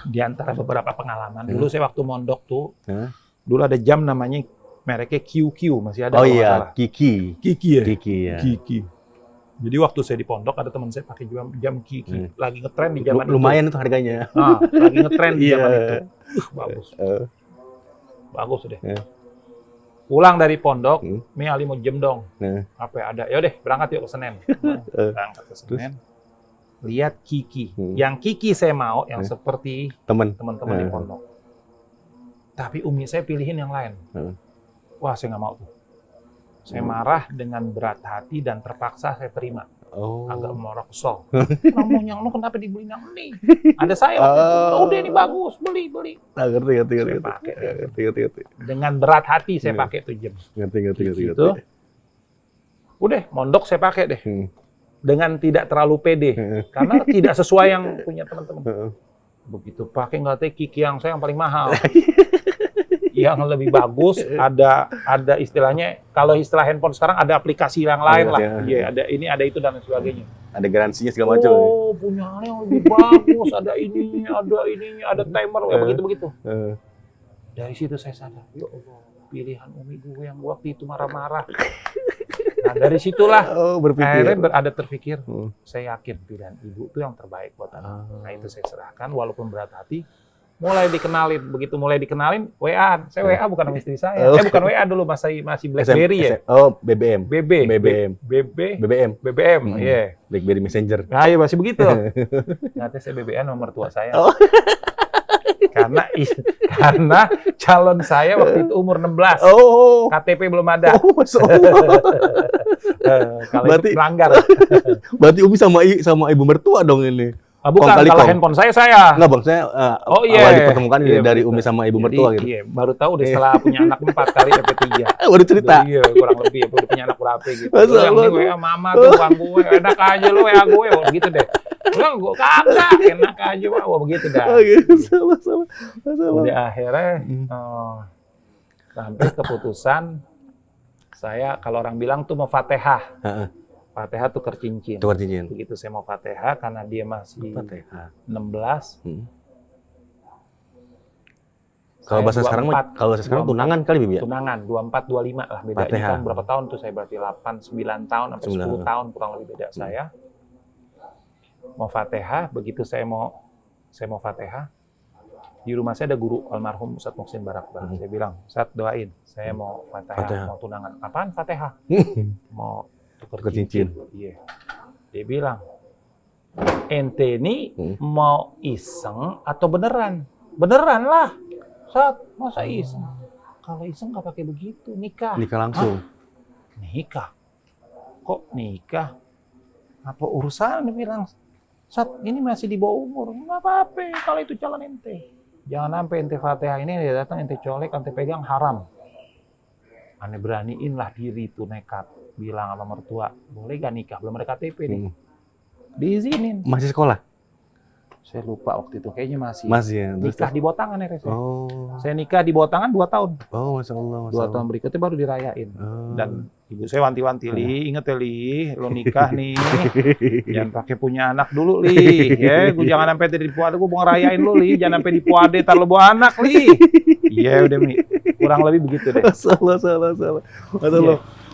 Di antara beberapa pengalaman. Dulu saya waktu mondok tuh, dulu ada jam namanya mereknya QQ, masih ada. Oh iya, Kiki. Kiki ya? Kiki ya. Kiki. Jadi waktu saya di pondok ada teman saya pakai jam Kiki, lagi ngetren di zaman itu. Lumayan itu harganya. Lagi ngetren di zaman itu. Bagus. Bagus deh. Pulang dari pondok, Mi Ali mau jam dong. Apa ada? Ya udah, berangkat yuk ke Senen. Berangkat ke Senen. Lihat Kiki. Yang Kiki saya mau yang seperti teman-teman di pondok. Tapi Umi saya pilihin yang lain. Wah, saya nggak mau tuh. Saya marah dengan berat hati dan terpaksa saya terima. Agak marah kesel. Ngomong yang lo kenapa dibeli yang ini? Ada saya. Udah ini bagus, beli. Ngerti. Dengan berat hati saya pakai tuh jam. Ngerti. Udah, mondok saya pakai deh. Dengan tidak terlalu pede. Karena tidak sesuai yang punya teman-teman. Begitu pakai nggak tahu Kiki yang saya yang paling mahal. Yang lebih bagus ada istilahnya, kalau istilah handphone sekarang ada aplikasi yang lain lah. Iya, ada ini, ada itu dan sebagainya. Ada garansinya segala macam. Oh, punya yang lebih bagus, ada ininya, ada timer, begitu. Dari situ saya sadar, ya Allah, pilihan Umi gue yang waktu itu marah-marah. Nah, dari situlah akhirnya ada terpikir, saya yakin pilihan ibu itu yang terbaik buat anak. Nah, itu saya serahkan walaupun berat hati. Mulai dikenalin, begitu mulai dikenalin, WA. Saya WA bukan sama istri saya. Bukan WA dulu, masih BlackBerry ya. BBM. BBM. Iya. BlackBerry Messenger. Nah, iya masih begitu. Ternyata saya BBM sama mertua saya. Karena calon saya waktu itu umur 16. KTP belum ada. Kalau itu melanggar. Berarti Umi sama ibu mertua dong ini. Bukan, kalau handphone saya. Enggak bang, saya awal dipertemukan dari Umi sama ibu mertua gitu. Iya, baru tahu deh setelah punya anak 4 kali MP3. Baru cerita. Iya, kurang lebih udah punya anak berapa gitu. Yang ini WA mama tuh bang gue, enak aja lu WA gue, gitu deh. Enggak, gue kagak, enak aja Pak, begitu dah. Salah. Udah akhirnya sampai keputusan Saya kalau orang bilang tuh mau Fatihah. Heeh. Fatihah tukar cincin. Tukar cincin. Begitu saya mau Fatihah karena dia masih Fatihah. 16. Kalau bahasa sekarang tunangan kali Bibi ya? Tunangan 24 25 lah bedanya. Fatihah. Kan berapa tahun tuh saya berarti 8 9 tahun sampai 10 tahun kurang lebih beda saya. Mau Fatihah, begitu saya mau Fatihah. Di rumah saya ada guru almarhum Ustadz Muhsin Barakbar. Saya bilang, "Ustadz doain, saya mau Fatihah, mau tunangan." "Apaan Fatihah?" "Mau tukar cincin." Iya. Dia bilang, "Ente ini mau iseng atau beneran?" "Beneran lah. Ustadz, masa iseng?" "Kalau iseng nggak pakai begitu, nikah." Nikah langsung. "Hah? Nikah? Kok nikah? Apa urusan?" Dia bilang, "Ustadz, ini masih di bawah umur." "Nggak apa-apa kalau itu calon ente. Jangan sampai ente Fatihah ini dia datang ente colek, ente pegang haram." Ane beraniin lah diri itu nekat. Bilang sama mertua, "Boleh gak nikah? Belum ada KTP nih." Diizinin. Masih sekolah? Saya lupa waktu itu, kayaknya masih. Masih ya? Nikah di bawah tangan ya, saya. Oh. Saya nikah di bawah tangan 2 tahun. Oh, Masya Allah. 2 tahun berikutnya baru dirayain. Dan ibu saya wanti-wanti, "Li, inget ya Li, lo nikah nih. Jangan pakai punya anak dulu, Li. Ya, gue jangan sampai di puade, gue mau ngerayain lo, Li. Jangan sampai di puade, tar lo bawa anak, Li." Iya, udah, Mi. Kurang lebih begitu deh. Salah.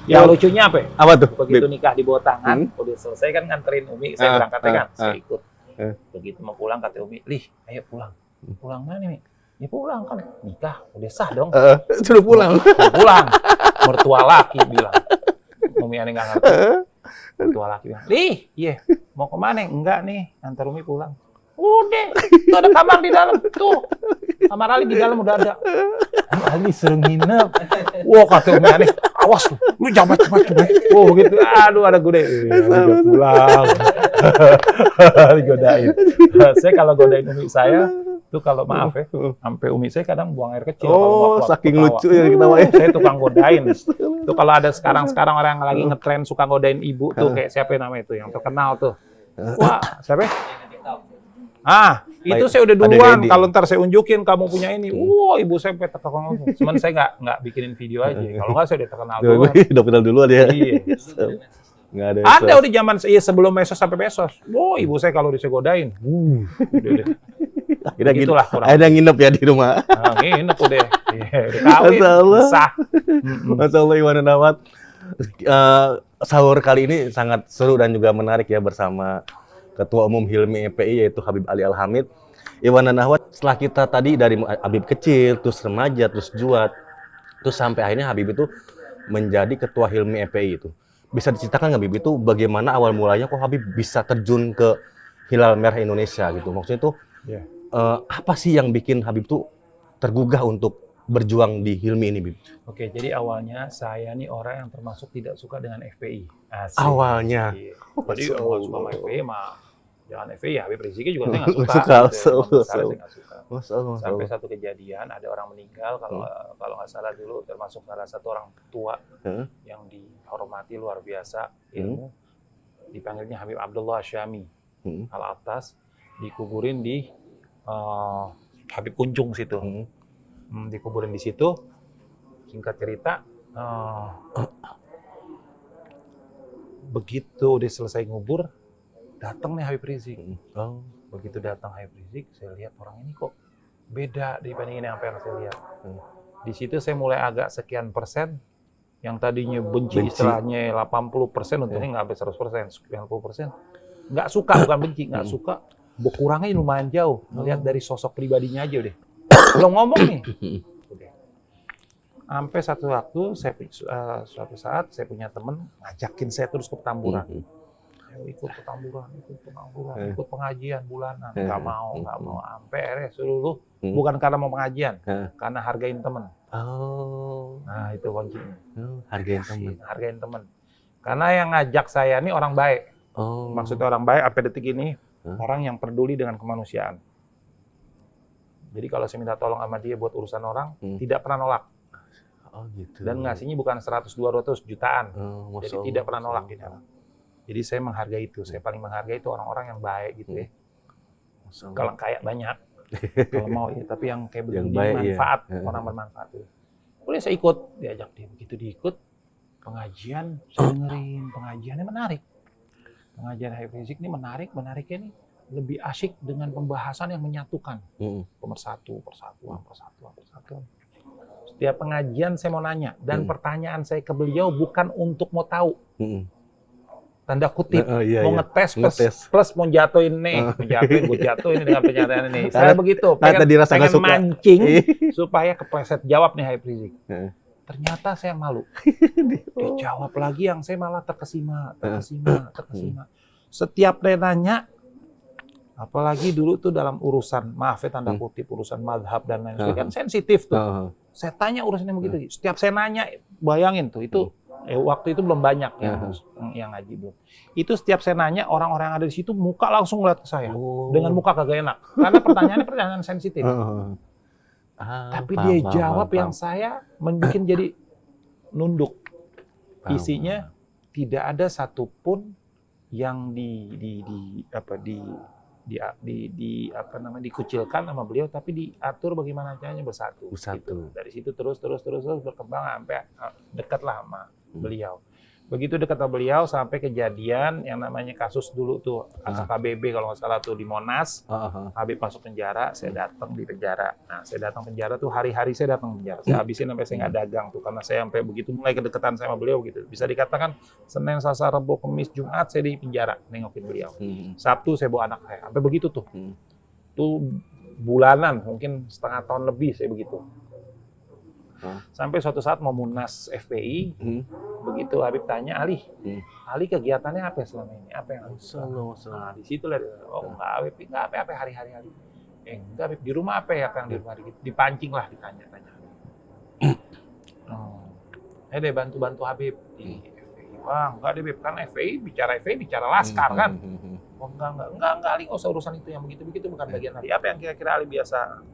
Yang lucunya apa? Apa tuh? Begitu nikah di bawah tangan, udah selesai kan nganterin Umi, saya berangkat kan, saya ikut. Begitu mau pulang kata Umi, "Lih, ayo pulang." "Pulang mana, Mi?" "Ya pulang kan, nikah, udah sah dong." Sudah pulang. Pulang. Mertua laki bilang. Umi aneh nggak ngerti. Mertua laki bilang, "Lih, iya, mau kemana?" "Enggak nih, antar Umi pulang." "Udah, tuh ada kamar di dalam, tuh. Kamar Ali di dalam udah ada." Ali suruh nginep. Wah, kata Umi aneh, "Awas lu jangan macam-macam." Wah, begitu. Aduh, ada gue deh. Udah pulang. Digodain. Saya kalau godain Umi saya, tuh kalau maaf ya, sampai Umi saya kadang buang air kecil. Oh, saking lucu ya ketawain. Saya tukang godain. Tuh kalau ada sekarang orang yang lagi ngetren suka godain ibu tuh, kayak siapa namanya itu yang terkenal tuh. Wah, siapa? Itu saya udah duluan. Kalau ntar saya unjukin kamu punya ini, wah ibu saya sampai terkenal. Cuman saya nggak bikinin video aja. Kalau nggak saya udah terkenal duluan. Udah kenal duluan ya. Iya. Nggak ada. Ada udah zaman sebelum mesos sampai mesos. Wah ibu saya kalau disegodain. Udah. Akhirnya nginep ya di rumah. Nginep udah. Udah kawin. Sah. Masya Allah, Iwan Nahwat. Sahur kali ini sangat seru dan juga menarik ya bersama Ketua Umum Hilmi EPI yaitu Habib Ali Al-Hamid. Iwan Nahwat, setelah kita tadi dari Habib kecil, terus remaja, terus juat, terus sampai akhirnya Habib itu menjadi Ketua Hilmi EPI itu. Bisa diceritakan nggak Habib itu bagaimana awal mulanya kok Habib bisa terjun ke Hilal Merah Indonesia gitu? Maksudnya itu apa sih yang bikin Habib tuh tergugah untuk berjuang di Hilmi ini, Bib? Oke, jadi awalnya saya nih orang yang termasuk tidak suka dengan FPI. Asik. Awalnya. Jadi kalau suka sama FPI mah jangan FPI ya, Habib Riziki juga saya nggak suka. Saya nggak suka. Sampai satu kejadian ada orang meninggal kalau nggak salah dulu termasuk salah satu orang tua yang dihormati luar biasa ilmu, dipanggilnya Habib Abdullah Syami Al-Atas, dikuburin di Habib Kunjung situ. Dikuburin di situ. Singkat cerita, begitu udah selesai ngubur, datang nih Habib Rizik. Begitu datang Habib Rizik, saya lihat orang ini kok beda dibandingin apa yang saya lihat. Di situ saya mulai agak sekian persen, yang tadinya benci. Istilahnya 80%, untungnya nggak sampai 100%, 90%. Nggak suka, bukan benci, nggak suka. Berkurangnya lumayan jauh, melihat dari sosok pribadinya aja udah. Belum ngomong nih. Sampai suatu saat saya punya teman ngajakin saya terus ke Petamburan. Ayo ikut Petamburan, ikut pengajian bulanan. Nggak mau. Sampai akhirnya suruh bukan karena mau pengajian, karena hargain teman. Nah itu kuncinya. Hargain teman. Karena yang ngajak saya ini orang baik. Maksudnya orang baik, sampai detik ini orang yang peduli dengan kemanusiaan. Jadi kalau saya minta tolong sama dia buat urusan orang, tidak pernah nolak. Gitu. Dan ngasihnya bukan 100-200 jutaan. Jadi tidak pernah nolak gitu. Jadi saya menghargai itu. Saya paling menghargai itu orang-orang yang baik gitu ya. Kalau kayak banyak, kalau mau ya, tapi yang kayak begini manfaat, orang bermanfaat. Boleh saya ikut, diajak dia. Begitu diikut, Pengajian, saya dengerin pengajiannya menarik. Pengajian Habib Rizik ini menariknya nih lebih asyik dengan pembahasan yang menyatukan. Persatuan. Setiap pengajian saya mau nanya, dan pertanyaan saya ke beliau bukan untuk mau tahu. Tanda kutip, mau ngetes plus mau jatuhin nih, gue jatuhin dengan pernyataan ini. Saya begitu, pengen mancing supaya kepleset jawab nih Habib Rizik. Ternyata saya malu. Dijawab lagi yang saya malah terkesima. Setiap dia nanya, apalagi dulu tuh dalam urusan, maaf ya tanda kutip, urusan madhab dan lain sebagainya, kan sensitif tuh. Saya tanya urusannya begitu. Setiap saya nanya, bayangin tuh, itu waktu itu belum banyak yang ngaji belum. Itu setiap saya nanya, orang-orang yang ada di situ muka langsung ngeliat ke saya. Dengan muka kagak enak. Karena pertanyaan sensitif. Tapi dia jawab yang saya membuat jadi nunduk. Isinya tidak ada satupun yang dikucilkan sama beliau, tapi diatur bagaimana caranya bersatu. Gitu. Dari situ terus berkembang sampai dekatlah sama beliau. Begitu dekat sama beliau sampai kejadian yang namanya kasus dulu tuh AKBB kalau nggak salah tuh di Monas. Habib masuk penjara, saya datang di penjara. Nah, saya datang penjara tuh hari-hari saya datang penjara. Saya habisin sampai saya nggak dagang tuh karena saya sampai begitu mulai kedekatan sama beliau gitu. Bisa dikatakan Senin, Selasa, Rabu, Kamis, Jumat saya di penjara nengokin beliau. Sabtu saya bawa anak saya. Sampai begitu tuh. Tuh bulanan, mungkin setengah tahun lebih saya begitu. Sampai suatu saat mau munas FPI, begitu Habib tanya, Ali kegiatannya apa selama ini? Apa yang Habib? Nah, di situ lah, enggak Habib, enggak apa-apa hari-hari Habib. Enggak Habib, di rumah apa ya yang di rumah? Dipancing lah, ditanya-tanya. Deh bantu Habib di FPI. Wah, enggak deh Habib, kan FPI bicara laskar kan? Enggak Ali, nggak usah urusan itu, yang begitu-begitu bukan bagian Ali. Apa yang kira-kira Ali biasa?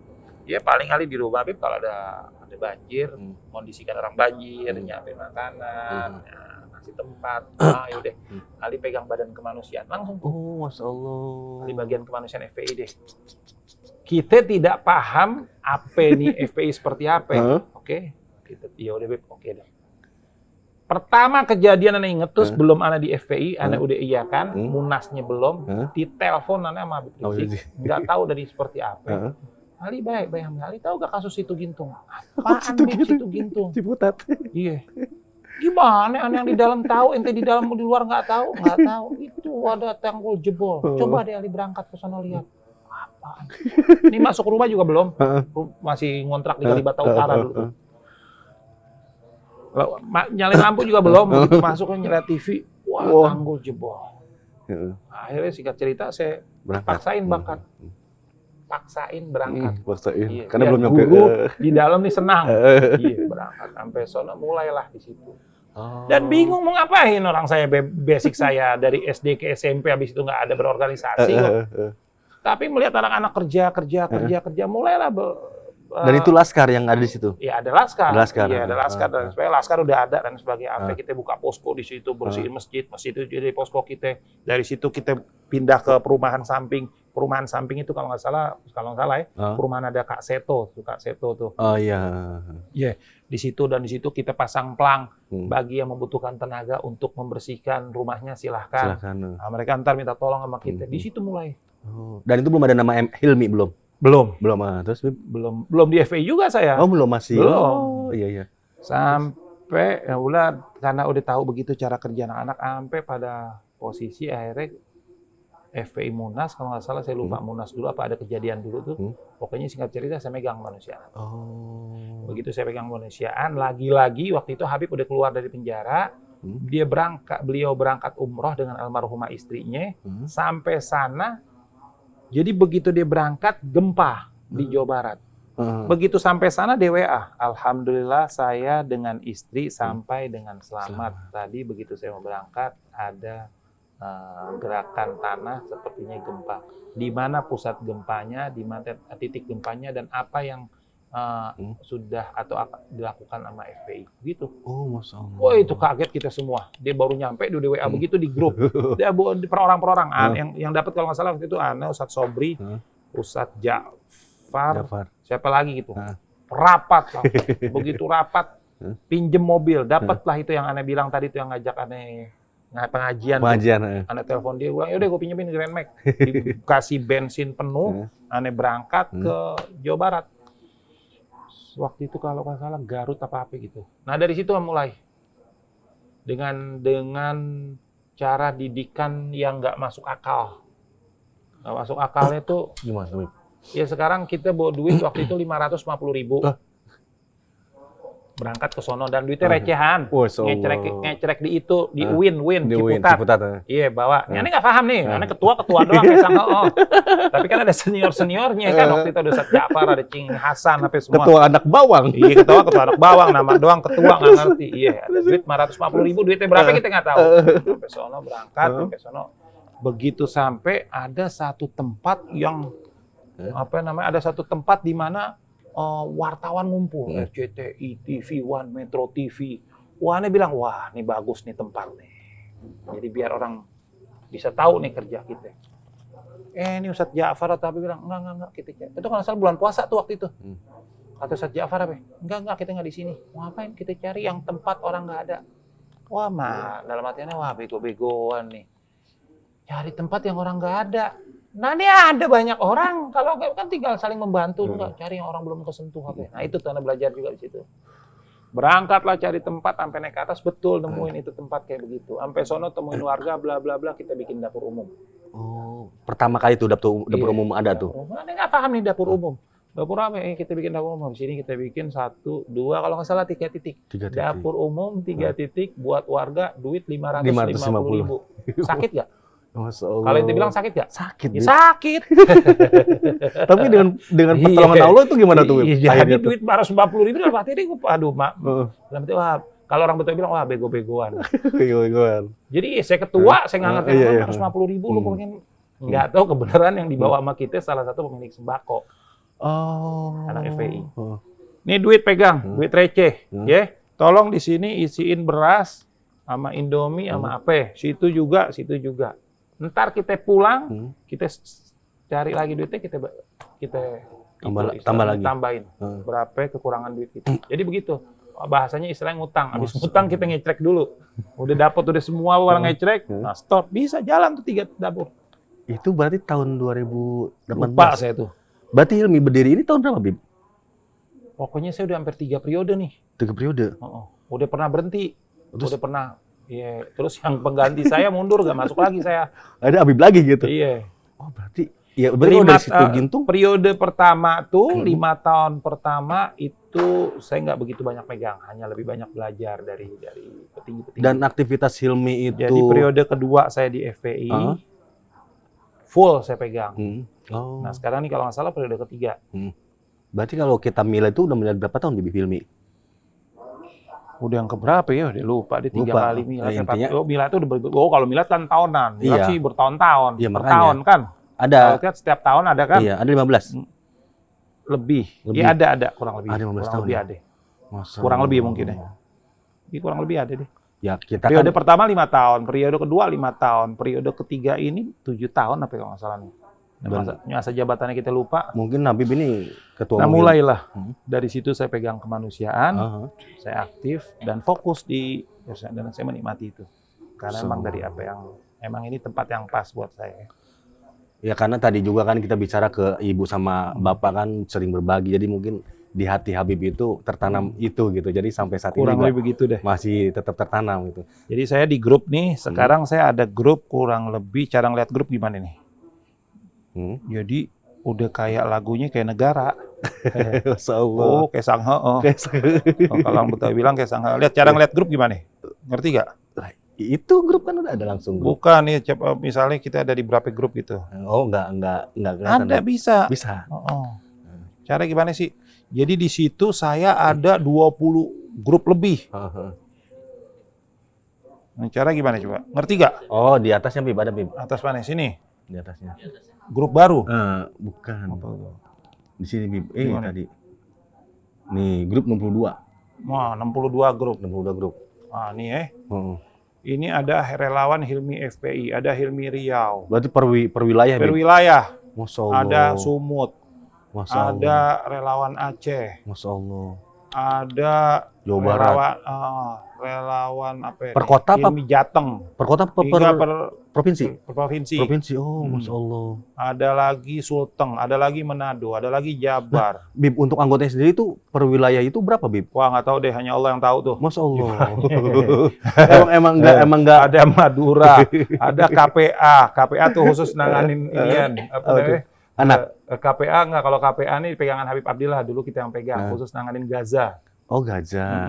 Ya paling Ali di rumah Habib kalau ada banjir, kondisikan orang banjir, nyiapin makanan, ngasih tempat. Yaudah, Ali pegang badan kemanusiaan langsung. Masya Allah. Ali bagian kemanusiaan FPI deh. Kita tidak paham apa nih FPI seperti apa. Oke, kita udah Habib, oke deh. Pertama kejadian Anda inget terus belum Anda di FPI, Anda udah iya kan, munasnya belum, ditelepon Anda sama Habib Rizik, nggak tahu dari seperti apa. Ali bayang Ali tahu gak kasus Situ Gintung? Apaan Situ Gintung? Ciputat. Iya. Gimana yang di dalam tahu, ente di dalam di luar nggak tahu? Nggak tahu. Itu ada tanggul jebol. Coba deh Ali berangkat ke sana lihat. Apaan? Ini masuk rumah juga belum? Masih ngontrak di Kalibata Utara dulu. Nyalain lampu juga belum. Begitu masuk nyalain TV. Wah, tanggul jebol. Akhirnya singkat cerita saya paksain berangkat. Iya. Karena belum nyampe di dalam nih senang. Iya, berangkat sampai sono mulailah di situ. Dan bingung mau ngapain orang saya, basic saya dari SD ke SMP habis itu nggak ada berorganisasi kok. Tapi melihat anak-anak kerja mulailah dan itu laskar yang ada di situ. Iya, ada laskar. Iya, ada laskar dan supaya laskar udah ada dan sebagainya. Sampai kita buka posko di situ, bersihin masjid itu jadi posko kita. Dari situ kita pindah ke perumahan samping. Perumahan samping itu kalau nggak salah ya, perumahan ada Kak Seto tuh. Oh iya. Iya, di situ kita pasang plang bagi yang membutuhkan tenaga untuk membersihkan rumahnya silahkan. Nah, mereka ntar minta tolong sama kita. Di situ mulai. Dan itu belum ada nama Hilmi belum? Belum. Terus belum di FPI juga saya. Belum masih. Belum. Iya. Sampai ya udah karena udah tahu begitu cara kerja anak-anak sampai pada posisi akhirnya FPI Munas, kalau nggak salah saya lupa Munas dulu apa ada kejadian dulu tuh. Pokoknya singkat cerita saya megang kemanusiaan. Begitu saya pegang kemanusiaan, lagi-lagi waktu itu Habib udah keluar dari penjara, beliau berangkat umroh dengan almarhumah istrinya, sampai sana. Jadi begitu dia berangkat gempa di Jawa Barat. Begitu sampai sana DWA, alhamdulillah saya dengan istri sampai dengan selamat. Tadi begitu saya mau berangkat ada gerakan tanah sepertinya gempa. Di mana pusat gempanya, di mana titik gempanya, dan apa yang sudah atau akan dilakukan sama FPI. Gitu. Masya Allah. Wah, itu kaget kita semua. Dia baru nyampe di WA begitu di grup. Dia per orang. Yang dapat kalau nggak salah waktu itu Ustadz Sobri, Ustadz Ja'far, siapa lagi gitu. Rapat. Begitu rapat, pinjem mobil, dapatlah itu yang aneh bilang tadi tuh yang ngajak aneh pengajian. Aneh telepon dia, bilang, yaudah gue pinjemin Grand Max. Dikasih bensin penuh, aneh berangkat ke Jawa Barat. Waktu itu kalau nggak salah Garut apa gitu. Nah dari situ mulai dengan cara didikan yang nggak masuk akal. Nggak masuk akalnya tuh gimana? Ya sekarang kita bawa duit waktu itu 550.000. Berangkat ke sono dan duitnya recehan. Ngecerek di itu, di Win Ciputat. Iya, bawa. Ini nggak paham nih, ini ketua doang kayak sangka. Tapi kan ada seniornya kan waktu itu ada Ustadz Ja'far, ada Cing Hasan, apa semua. Ketua anak bawang. Iya, ketua anak bawang, nama doang ketua nggak ngerti. Iya, ada duit 550.000, duitnya berapa kita nggak tahu. Sampai sono berangkat, sampai sono. Begitu sampai ada satu tempat yang ada satu tempat di mana wartawan ngumpul, RCTI, TV One, Metro TV. Wah, ini bilang, wah, ini bagus nih tempat nih. Jadi biar orang bisa tahu nih kerja kita. Ini Ustadz Ja'far tapi bilang, enggak, kita cari. Itu kalau salah bulan puasa tuh waktu itu. Kata Ustadz Ja'far apa? Enggak, kita nggak di sini. Ngapain kita cari yang tempat orang nggak ada? Wah, dalam hatinya, wah bego-begoan nih. Cari tempat yang orang nggak ada. Nah ini ada banyak orang, kalau kan tinggal saling membantu, enggak cari yang orang belum kesentuh HP. Nah itu tuh Anda belajar juga di situ. Berangkatlah cari tempat sampai naik ke atas, betul nemuin itu tempat kayak begitu. Sampai sono temuin warga, bla bla bla, kita bikin dapur umum. Oh, pertama kali tuh dapur umum ada tuh. Anda nggak paham nih dapur umum. Dapur apa? Kita bikin dapur umum. Di sini kita bikin 1, 2, kalau nggak salah 3 titik. Dapur umum 3 titik buat warga, duit 550.000. Sakit nggak? Kalau itu bilang sakit nggak? Sakit. Ya, sakit. Tapi dengan pertolongan Allah itu gimana tuh? Jadi duit 550.000 dalam hati ini, aduh mak. Wah, kalau orang betul bilang, wah bego-begoan. Jadi saya ketua, saya nggak ngerti 550.000 lu mungkin nggak tahu kebenaran yang dibawa sama kita salah satu pemilik sembako. Anak FPI. Ini duit pegang, duit receh, ya. Tolong di sini isiin beras sama Indomie sama apa? Situ juga. Ntar kita pulang, kita cari lagi duitnya, kita tambahin berapa kekurangan duit kita. Jadi begitu bahasanya istilahnya ngutang. Habis ngutang kita ngecek dulu. Udah dapat udah semua orang ngecek, nah stop, bisa jalan tuh 3 dapur. Itu berarti tahun 2018. Lupa saya tuh. Berarti Hilmi berdiri ini tahun berapa, Bib? Pokoknya saya udah hampir 3 periode nih. 3 periode? Udah pernah berhenti. Udah pernah. Iya, terus yang pengganti saya mundur, gak masuk lagi saya. Ada Habib lagi gitu? Iya. Oh berarti, ya berarti dari situ Gintung? Periode pertama tuh, 5 tahun pertama itu saya nggak begitu banyak megang, hanya lebih banyak belajar dari petinggi-petinggi. Dan aktivitas Hilmi itu? Jadi periode kedua saya di FPI, full saya pegang. Nah sekarang nih kalau nggak salah periode ketiga. Berarti kalau kita milih itu udah milih berapa tahun Bib Hilmi? Udah yang keberapa ya? Udah lupa. Dia 3 kali milad. Milad itu udah kalau milad kan tahunan. Milad sih bertahun-tahun. Iya, per tahun kan. Ada. Kalau setiap tahun ada kan? Iya, ada 15. Lebih. Iya ada kurang lebih. Ada 15 kurang tahun. Lebih ada. Kurang lebih mungkin ya. Kurang lebih ada deh. Ya, kita periode pertama 5 tahun, periode kedua 5 tahun, periode ketiga ini 7 tahun apa kalau nggak salah nih. Masa jabatannya kita lupa. Mungkin Habib ini ketua. Nah mulailah dari situ saya pegang kemanusiaan, saya aktif dan fokus dan saya menikmati itu. Karena emang dari apa yang emang ini tempat yang pas buat saya. Ya karena tadi juga kan kita bicara ke ibu sama bapak kan sering berbagi, jadi mungkin di hati Habib itu tertanam itu gitu. Jadi sampai saat kurang ini lebih begitu deh. Masih tetap tertanam gitu. Jadi saya di grup nih, sekarang saya ada grup kurang lebih, cara ngeliat grup gimana nih? Jadi udah kayak lagunya kayak negara. Oh, kayak Sangha. Kalau orang Betawi bilang kayak Sangha. Lihat cara ngeliat grup gimana? Ngerti gak? Itu grup kan udah ada langsung grup. Bukan nih, misalnya kita ada di berapa grup gitu. Oh, enggak kelihatan. Ada bisa. Bisa. Cara gimana sih? Jadi di situ saya ada 20 grup lebih. Nah, cara gimana coba? Ngerti gak? Oh, di atasnya Bib, ada Bib. Atas mana? Sini. Di atasnya. Grup baru? Bukan. Di sini Bib. Tadi. Nih, grup 62. Wah, 62 grup. 62 grup. Ah, nih Ini ada relawan Hilmi FPI, ada Hilmi Riau. Berarti per wilayah, Bib? Per wilayah. Masya Allah. Ada Sumut. Masya Allah. Ada relawan Aceh. Masya Allah. ada Jawa Barat. Relawan apa ya? Per kota apa? Ilmi Jateng. Per kota apa per provinsi? Per provinsi. Provinsi. Oh, Masya Allah. Ada lagi Sulteng, ada lagi Manado, ada lagi Jabar. Bib, untuk anggotanya sendiri itu per wilayah itu berapa, Bib? Wah, nggak tahu deh, hanya Allah yang tahu tuh. Masya Allah. emang enggak. Ada Madura, ada KPA. KPA tuh khusus nanganin inian. Apa namanya? Anak. KPA nggak, kalau KPA nih pegangan Habib Abdillah, dulu kita yang pegang, khusus nanganin Gaza. Oh, Gaza,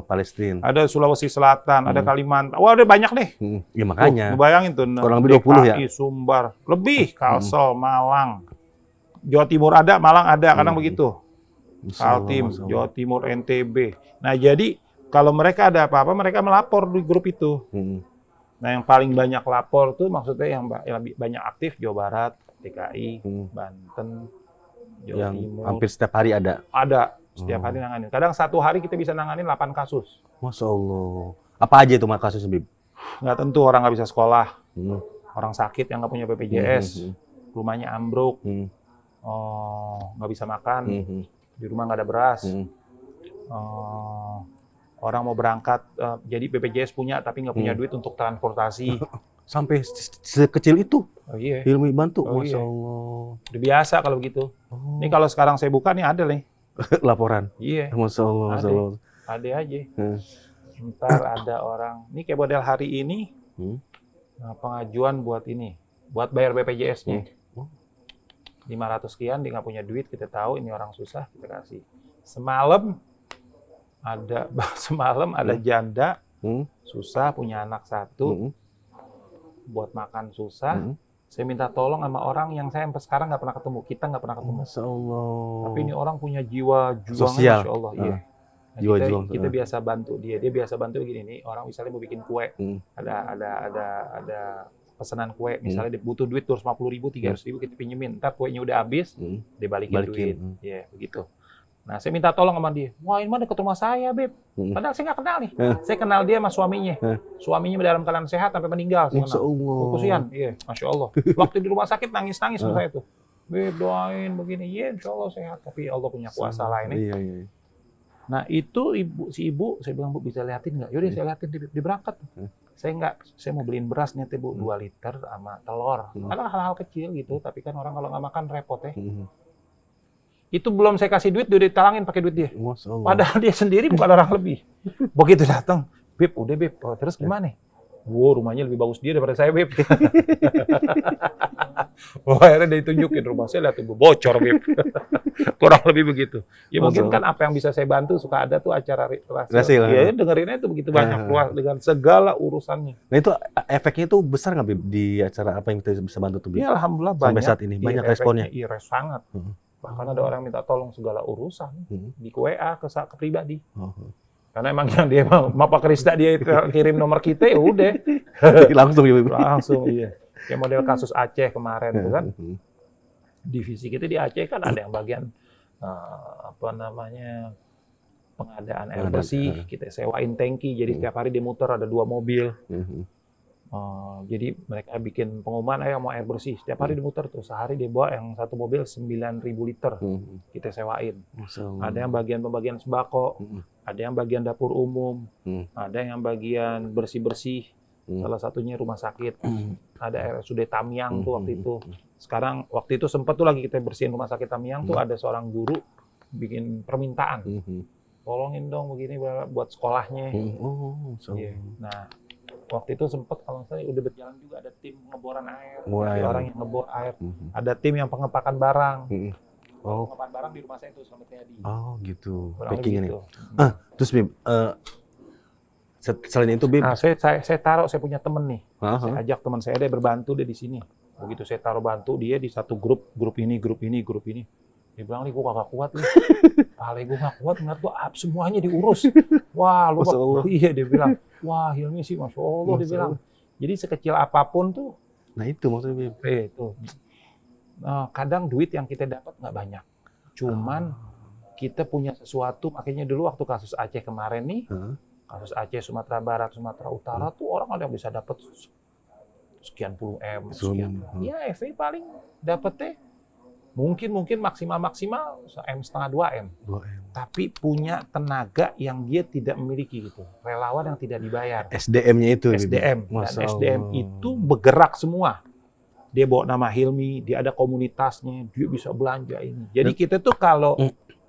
Palestina. Ada Sulawesi Selatan, ada Kalimantan. Wah, ada banyak deh. Ya makanya. Bayangin tuh. Kurang lebih 20 ya? Sumbar. Lebih. Kalsel, Malang. Jawa Timur ada, Malang ada. Kadang begitu. Kaltim, Jawa Timur, NTB. Nah, jadi kalau mereka ada apa-apa, mereka melapor di grup itu. Nah, yang paling banyak lapor tuh maksudnya yang lebih banyak aktif Jawa Barat, DKI, Banten, Jawa Timur. Hampir setiap hari ada? Ada. Setiap hari nanganin. Kadang satu hari kita bisa nanganin 8 kasus. Masya Allah. Apa aja itu kasusnya, Bib? Nggak tentu, orang nggak bisa sekolah. Orang sakit yang nggak punya BPJS. Rumahnya ambruk. Nggak bisa makan. Di rumah nggak ada beras. Orang mau berangkat, jadi BPJS punya tapi nggak punya duit untuk transportasi. Sampai sekecil itu? Oh iya. Ilmu bantu? Oh, Masya iya. Allah. Udah biasa kalau begitu. Ini kalau sekarang saya buka nih ada nih. Laporan? Iya. Masya Allah. Masya Allah. Ada aja. Ntar ada orang, ini kayak model hari ini, pengajuan buat ini, buat bayar BPJS-nya. 500 sekian, dia nggak punya duit, kita tahu ini orang susah, kita kasih. Semalam ada janda, susah, punya anak 1, buat makan susah. Saya minta tolong sama orang yang saya sampai sekarang nggak pernah ketemu, kita nggak pernah ketemu. Masya Allah. Tapi ini orang punya jiwa juang, sosial. Masya Allah. Iya. Nah, kita biasa bantu dia biasa bantu begini nih, orang misalnya mau bikin kue, ada pesanan kue, misalnya dia butuh duit 250.000, 300.000 kita pinjemin, ntar kuenya udah habis, dia balikin duit, ya begitu. Nah, saya minta tolong sama dia, wah ini mah dekat rumah saya, Beb. Padahal saya nggak kenal nih, saya kenal dia sama suaminya, suaminya dalam keadaan sehat sampai meninggal, saya Masya Allah. Kesian, iya, Masya Allah. Waktu di rumah sakit nangis-nangis sama saya tuh, Beb doain begini, iya Insya Allah sehat, tapi Allah punya kuasa lain. Iya. Nah itu si ibu, saya bilang, Bu bisa liatin nggak? Yaudah saya liatin, dia berangkat. Saya mau beliin beras nih, Bu, 2 liter sama telur. Kadang hal-hal kecil gitu, tapi kan orang kalau nggak makan repot ya. Itu belum saya kasih duit, dia ditalangin pakai duit dia. Padahal dia sendiri bukan orang lebih. Begitu datang, Beb, udah Beb, terus gimana? Wow, rumahnya lebih bagus dia daripada saya, Beb. Wah, akhirnya dia tunjukin rumah saya, lihat Ibu, bocor, Beb. Kurang lebih begitu. Ya mungkin kan apa yang bisa saya bantu, suka ada tuh acara rahasia. Ya dengerinnya itu begitu banyak luas dengan segala urusannya. Nah itu efeknya itu besar nggak, Beb, di acara apa yang kita bisa bantu tuh, Beb? Ya alhamdulillah banyak. Sampai saat ini, banyak responnya? Iya, sangat. Bahkan ada orang minta tolong segala urusan di WA ke pribadi. Karena emang yang dia mau Pak Krista dia kirim nomor kita ya udah. Langsung ya, Beb? Langsung, iya. Kayak model kasus Aceh kemarin tuh kan. Divisi kita di Aceh kan ada yang bagian pengadaan air bersih, kita sewain tangki, jadi setiap hari dia muter ada 2 mobil. Jadi mereka bikin pengumuman, ayo mau air bersih, setiap hari dimuter tuh, sehari dia bawa yang 1 mobil 9.000 liter, kita sewain. Ada yang bagian pembagian sembako, ada yang bagian dapur umum, ada yang bagian bersih-bersih, salah satunya rumah sakit, ada RSUD Tamiang tuh waktu itu. Sekarang waktu itu sempat tuh lagi kita bersihin rumah sakit Tamiang tuh, ada seorang guru bikin permintaan, tolongin dong begini buat sekolahnya. Nah waktu itu sempat kalau saya udah berjalan juga ada tim ngeboran air, ada orang yang ngebor air, ada tim yang pengepakan barang. Pengepakan barang di rumah saya itu Selamat Riyadi. Oh gitu. Packing ini. Terus Bib, selain itu Bib, saya taruh, saya punya temen nih, saya ajak teman saya dia berbantu dia di sini. Begitu saya taruh bantu dia di satu grup ini. Dia bilang, nih gue kagak kuat nih. Paling gue gak kuat, ngeliat gue semuanya diurus. Wah, lu iya dia bilang. Wah, Hilmi sih Masya Allah dia bilang. Jadi sekecil apapun tuh. Nah itu maksudnya. Itu. Kadang duit yang kita dapat nggak banyak. Cuman kita punya sesuatu, makanya dulu waktu kasus Aceh kemarin nih, kasus Aceh, Sumatera Barat, Sumatera Utara tuh orang ada yang bisa dapat sekian puluh M. Sekian. Ya, FA paling dapetnya Mungkin maksimal 1,5 M, 2 M. Tapi punya tenaga yang dia tidak miliki gitu. Relawan yang tidak dibayar. SDM-nya itu. SDM. Dan SDM itu bergerak semua. Dia bawa nama Hilmi, dia ada komunitasnya, dia bisa belanja ini. Jadi kita tuh kalau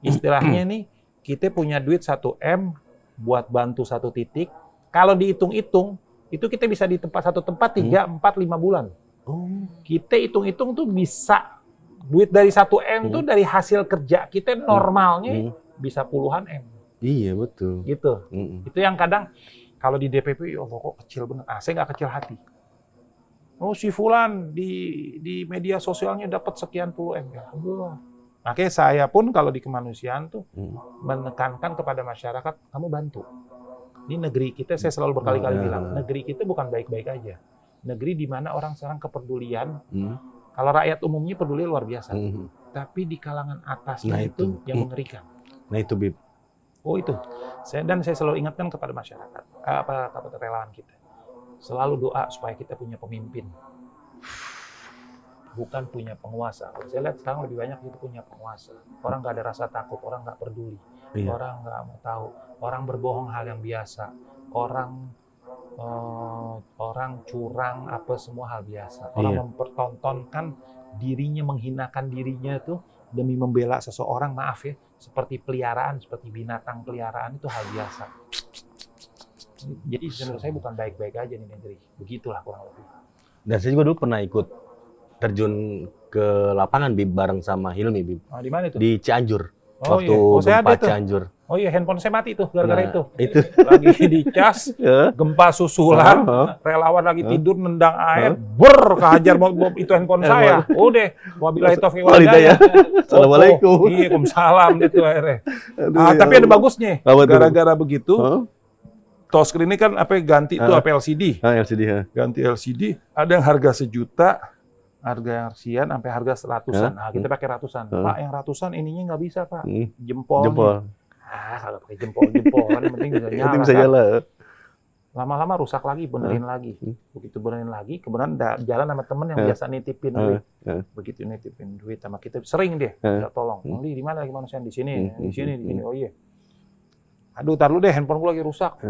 istilahnya nih, kita punya duit 1 M buat bantu 1 titik. Kalau dihitung-hitung, itu kita bisa di satu tempat 3, 4, 5 bulan. Kita hitung-hitung tuh bisa duit dari 1 M tuh dari hasil kerja kita normalnya bisa puluhan M. Iya betul. Gitu. Itu yang kadang kalau di DPP, oh kok kecil bener. Saya nggak kecil hati. Oh si Fulan di media sosialnya dapat sekian puluh M. Ya Allah. Makanya saya pun kalau di kemanusiaan tuh menekankan kepada masyarakat, kamu bantu. Ini negeri kita, saya selalu berkali-kali bilang, negeri kita bukan baik-baik aja. Negeri di mana orang sekarang kepedulian, kalau rakyat umumnya peduli luar biasa. Tapi di kalangan atasnya itu yang mengerikan. Nah itu, Bib. Oh itu. Saya selalu ingatkan kepada masyarakat, kepada relawan kita. Selalu doa supaya kita punya pemimpin. Bukan punya penguasa. Saya lihat sekarang lebih banyak itu punya penguasa. Orang nggak ada rasa takut, orang nggak peduli. Orang nggak mau tahu. Orang berbohong hal yang biasa. Orang curang apa semua hal biasa. Orang mempertontonkan dirinya, menghinakan dirinya tuh demi membela seseorang, maaf ya, seperti peliharaan, seperti binatang peliharaan itu hal biasa. Jadi menurut saya bukan baik-baik aja nih negeri. Begitulah kurang lebih. Dan saya juga dulu pernah ikut terjun ke lapangan, Bib, bareng sama Hilmi, Bib. Di mana itu? Di Cianjur. Waktu gempa Cianjur. Oh iya, handphone saya mati tuh gara-gara itu. Lagi dicas, gempa susulan, relawan lagi tidur nendang air, kehajar itu handphone saya. Udah, wabillahi taufiq wal hidayah. Assalamualaikum. Iya, Waalaikumsalam itu akhirnya. Tapi ada bagusnya. Gara-gara begitu, touchscreen ini kan ganti itu LCD. LCD. Ganti LCD, ada yang harga 1 juta. Harga yang sekian sampai harga 100-an. Nah, kita pakai ratusan. Pak, yang ratusan ininya nggak bisa, Pak. Jempol. Kalau pakai jempol, yang penting bisa nyala. Bisa nyala. Lama-lama rusak lagi, benerin lagi. Begitu benerin lagi, kemudian jalan sama temen yang biasa nitipin duit. Begitu nitipin duit sama kita, sering dia minta tolong. Bang Li, di mana lagi manusia? Di sini, di sini. Oh iya. Aduh, tar lu deh, handphone gua lagi rusak.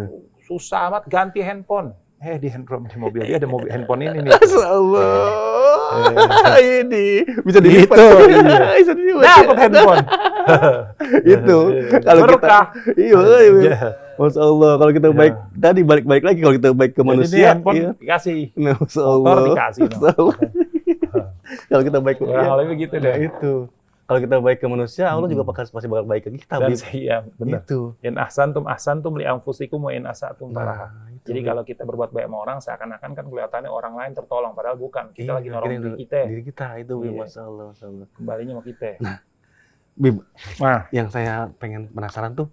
Susah amat ganti handphone. Di mobil dia ada handphone ini nih. Allah. Ini bisa dilipat. Dapat handphone. Itu kalau kita Masya Allah, kalau kita baik tadi balik lagi, kalau kita baik ke manusia, handphone dikasih. Masya Allah. Motor dikasih. Kalau kita baik ke begitu deh. Itu. Kalau kita baik ke manusia, Allah juga pasti bakal baik ke kita. Dan iya, benar. Itu. In ahsantum li anfusikum wa in asatum falaha. Jadi kalau kita berbuat baik sama orang, seakan-akan kan kelihatannya orang lain tertolong, padahal bukan. Kita lagi nolong diri kita. Diri kita itu, Masya Allah. Kembalinya sama kita. Nah, Bib, yang saya pengen penasaran tuh,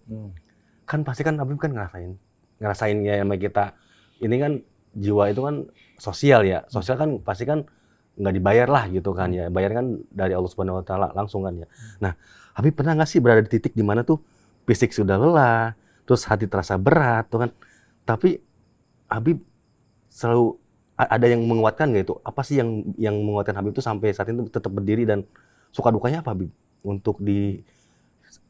kan pasti kan Habib kan ngerasain ya sama kita. Ini kan jiwa itu kan sosial ya. Sosial kan pasti kan nggak dibayar lah gitu kan ya. Bayar kan dari Allah Subhanahu Wa Taala langsung kan ya. Nah, Habib pernah nggak sih berada di titik di mana tuh fisik sudah lelah, terus hati terasa berat tuh kan. Tapi Habib selalu ada yang menguatkan nggak itu? Apa sih yang menguatkan Habib itu sampai saat ini tetap berdiri, dan suka dukanya apa, Habib, untuk di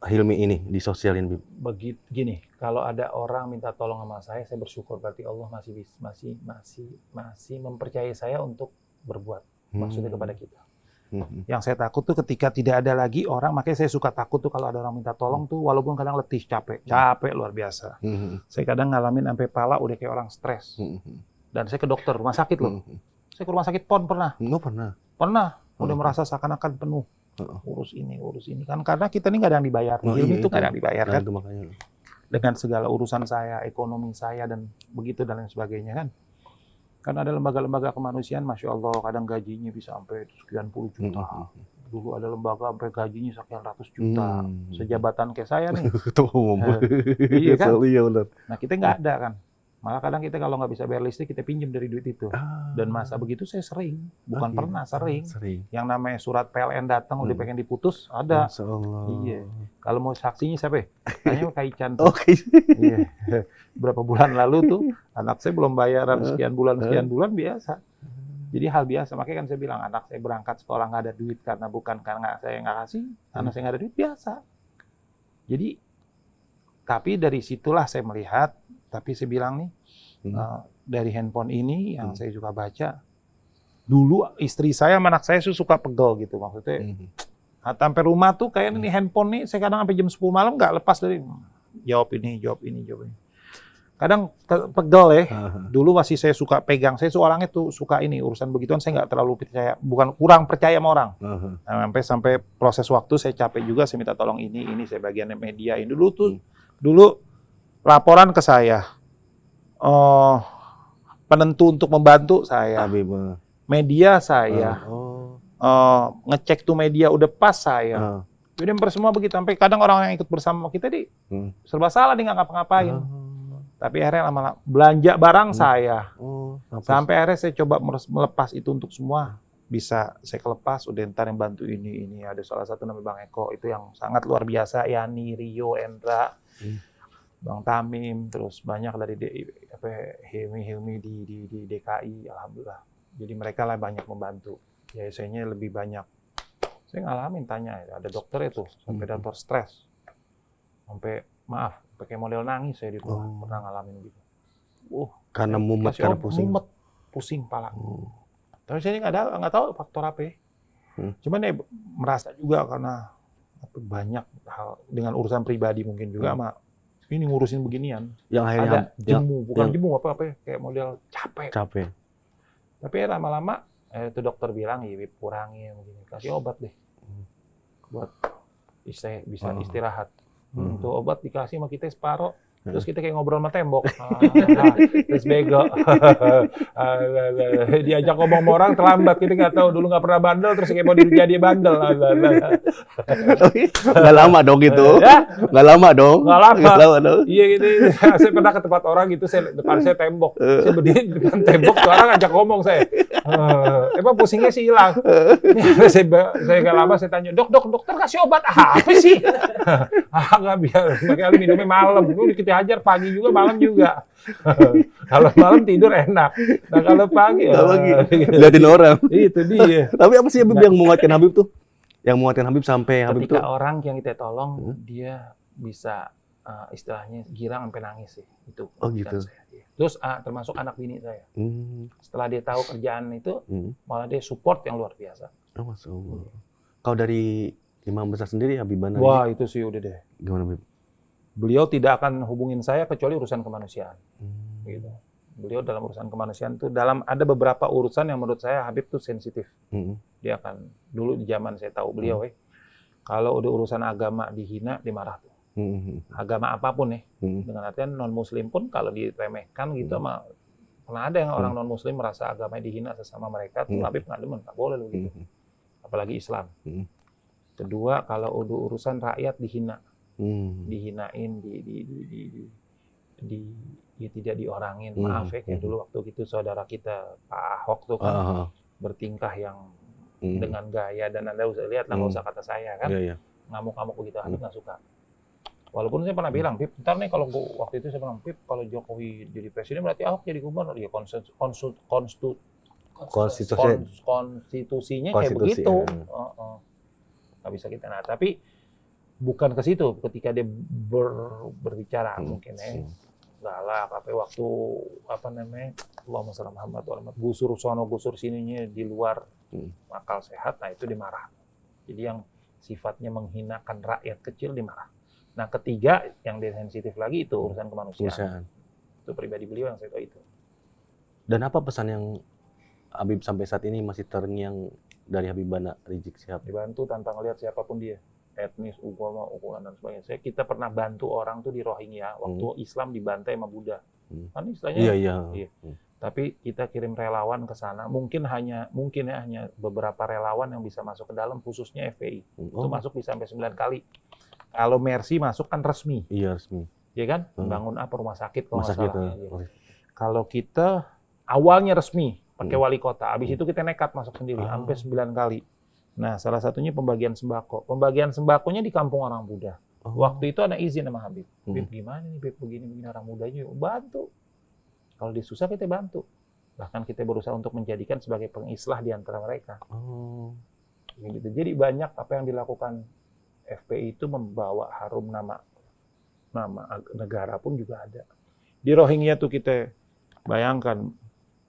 Hilmi ini, di sosialin, Habib? Begitu gini, kalau ada orang minta tolong sama saya bersyukur, berarti Allah masih mempercayai saya untuk berbuat. Maksudnya kepada kita. Yang saya takut tuh ketika tidak ada lagi orang, makanya saya suka takut tuh kalau ada orang minta tolong tuh, walaupun kadang letih, capek luar biasa. Saya kadang ngalamin sampai pala udah kayak orang stres. Dan saya ke dokter, rumah sakit loh. Saya ke rumah sakit PON pernah. Pernah. Udah merasa seakan-akan penuh. Urus ini. Kan karena kita ini nggak ada yang dibayar. Ilmu itu nggak ada yang dibayar kan. Dengan segala urusan saya, ekonomi saya, dan begitu dan lain sebagainya kan. Kan ada lembaga-lembaga kemanusiaan, Masya Allah, kadang gajinya bisa sampai sekian puluh juta. Dulu ada lembaga sampai gajinya sekian ratus juta. Sejabatan kayak saya nih. Iya kan? Nah kita nggak ada kan. Malah kadang kita kalau nggak bisa bayar listrik, kita pinjam dari duit itu. Dan masa begitu saya sering. Bukan pernah, sering. Yang namanya surat PLN datang, udah pengen diputus, ada. Iya. Kalau mau saksinya siapa? Tanya Kak Ican. Iya. Berapa bulan lalu tuh, anak saya belum bayaran sekian bulan biasa. Jadi hal biasa, makanya kan saya bilang anak saya berangkat sekolah nggak ada duit bukan karena saya nggak kasih, anak saya nggak ada duit biasa. Jadi, tapi dari situlah saya melihat, tapi saya bilang nih, dari handphone ini yang saya juga baca, dulu istri saya sama anak saya suka pegel gitu, maksudnya sampai rumah tuh kayak ini handphone nih, saya kadang sampai jam 10 malam nggak lepas dari jawab ini. Kadang pegel ya. Dulu masih saya suka pegang. Saya orangnya tuh suka ini urusan begituan saya nggak terlalu percaya. Bukan kurang percaya sama orang. Nah, sampai proses waktu saya capek juga. Saya minta tolong ini saya bagian media. Dulu laporan ke saya. Penentu untuk membantu saya. Media saya. Ngecek tuh media udah pas saya. Jadi semua begitu. Sampai kadang orang yang ikut bersama kita serba salah dia nggak ngapa-ngapain. Tapi akhirnya lama-lama belanja barang saya. Sampai akhirnya saya coba melepas itu untuk semua. Bisa saya kelepas, udah ntar yang bantu ini. Ada salah satu namanya Bang Eko, itu yang sangat luar biasa. Yani, Rio, Endra, Bang Tamim, terus banyak dari Hilmi di DKI, alhamdulillah. Jadi mereka lah banyak membantu. Ya saya lebih banyak. Saya ngalamin tanya, ada dokter itu, sampai dokter stres. Sampai, maaf, pakai model nangis saya di rumah, pernah ngalamin gitu. Karena mumet, karena pusing. Mumet, pusing pala. Tapi saya nggak tahu faktor apa ya. Cuman ya merasa juga karena banyak hal dengan urusan pribadi mungkin juga sama ini ngurusin beginian. Yang ada jemu, bukan jemu apa kayak model capek. Tapi lama-lama itu dokter bilang, ya kurangin begini, kasih obat deh. Buat bisa istirahat. Untuk obat dikasih sama kita separoh, terus kita kayak ngobrol sama tembok. Terus bego. Diajak ngomong sama orang terlambat, kita nggak tahu, dulu nggak pernah bandel, terus kayak mau jadi bandel. Nggak lama dong itu. Nggak lama dong. Iya gitu. Saya pernah ke tempat orang gitu, depan saya tembok. Saya berdiri di depan tembok, tuh orang ngajak ngomong saya. Emang pusingnya sih hilang. Saya nggak lama saya tanya, dokter kasih obat apa sih? Nggak biar, makanya minumnya malam. Kita hajar pagi juga, malam juga. Kalau malam tidur enak. Nah kalau pagi, liatin orang. Itu dia. Tapi apa sih yang menguatkan Habib tuh? Yang menguatkan Habib sampai Habib tuh? Ketika orang yang kita tolong, dia bisa istilahnya girang sampai nangis sih. Itu. Gitu. Saya. Terus termasuk anak bini saya. Setelah dia tahu kerjaan itu, malah dia support yang luar biasa. Masya Allah. Kalau dari imam besar sendiri, Habib Bana? Wah itu sih udah deh. Gimana Habib? Beliau tidak akan hubungin saya kecuali urusan kemanusiaan. Gitu. Beliau dalam urusan kemanusiaan itu ada beberapa urusan yang menurut saya Habib tuh sensitif. Dia akan dulu di zaman saya tahu beliau kalau udah urusan agama dihina, dimarah tuh. Agama apapun dengan artian non muslim pun kalau diremehkan gitu pernah ada yang orang non muslim merasa agamanya dihina sesama mereka tuh Habib nggak demen, nggak boleh begitu. Apalagi Islam. Kedua, kalau udah urusan rakyat dihina. Dihinain, tidak diorangin. Maaf ya, kayak dulu waktu itu saudara kita Pak Ahok tuh kan bertingkah yang dengan gaya, dan Anda usah lihat lah, nggak usah kata saya kan, ngamuk-ngamuk begitu, Habib nggak suka. Walaupun saya pernah bilang, Pip, ntar nih kalau waktu itu saya bilang, Pip, kalau Jokowi jadi presiden berarti Ahok jadi gubernur. Ya konstitusinya kayak begitu. Nggak bisa kita. Nah, tapi bukan ke situ ketika dia berbicara mungkin galak waktu Allahumma shalli ala Muhammad, gusur sono gusur sininya di luar akal sehat, nah itu dimarah. Jadi yang sifatnya menghinakan rakyat kecil dimarah. Nah ketiga yang dia sensitif lagi itu urusan kemanusiaan. Itu pribadi beliau yang saya tahu itu. Dan apa pesan yang Habib sampai saat ini masih terngiang dari Habib Bana Rizik Syihab? Dibantu tanpa ngelihat siapapun dia. Etnis, agama, ukuran dan sebagainya. Kita pernah bantu orang tuh di Rohingya waktu Islam dibantai sama Buddha. Kan istilahnya. Iya. Tapi kita kirim relawan ke sana. Mungkin hanya beberapa relawan yang bisa masuk ke dalam, khususnya FPI. Itu masuk bisa sampai 9 kali. Kalau Mercy masuk kan resmi. Iya, resmi. Iya kan? Bangun rumah sakit kalau nggak salah. Kalau kita awalnya resmi pakai wali kota. Habis itu kita nekat masuk sendiri sampai 9 kali. Nah, salah satunya pembagian sembako. Pembagian sembakonya di kampung orang Buddha. Waktu itu ada izin sama Habib. Habib gimana nih, Habib begini orang mudanya bantu. Kalau dia susah kita bantu. Bahkan kita berusaha untuk menjadikan sebagai pengislah di antara mereka. Oh. Gitu. Jadi banyak apa yang dilakukan FPI itu membawa harum nama negara pun juga ada. Di Rohingya tuh kita bayangkan,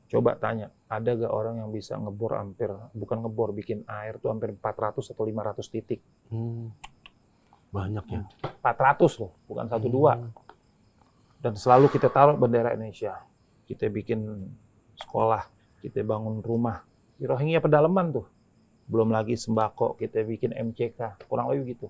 coba tanya, ada gak orang yang bisa bikin air tuh hampir 400 atau 500 titik. Banyak ya. 400 loh, bukan 1-2. Dan selalu kita taruh bendera Indonesia. Kita bikin sekolah, kita bangun rumah. Di Rohingya pedalaman tuh. Belum lagi sembako, kita bikin MCK, kurang lebih gitu.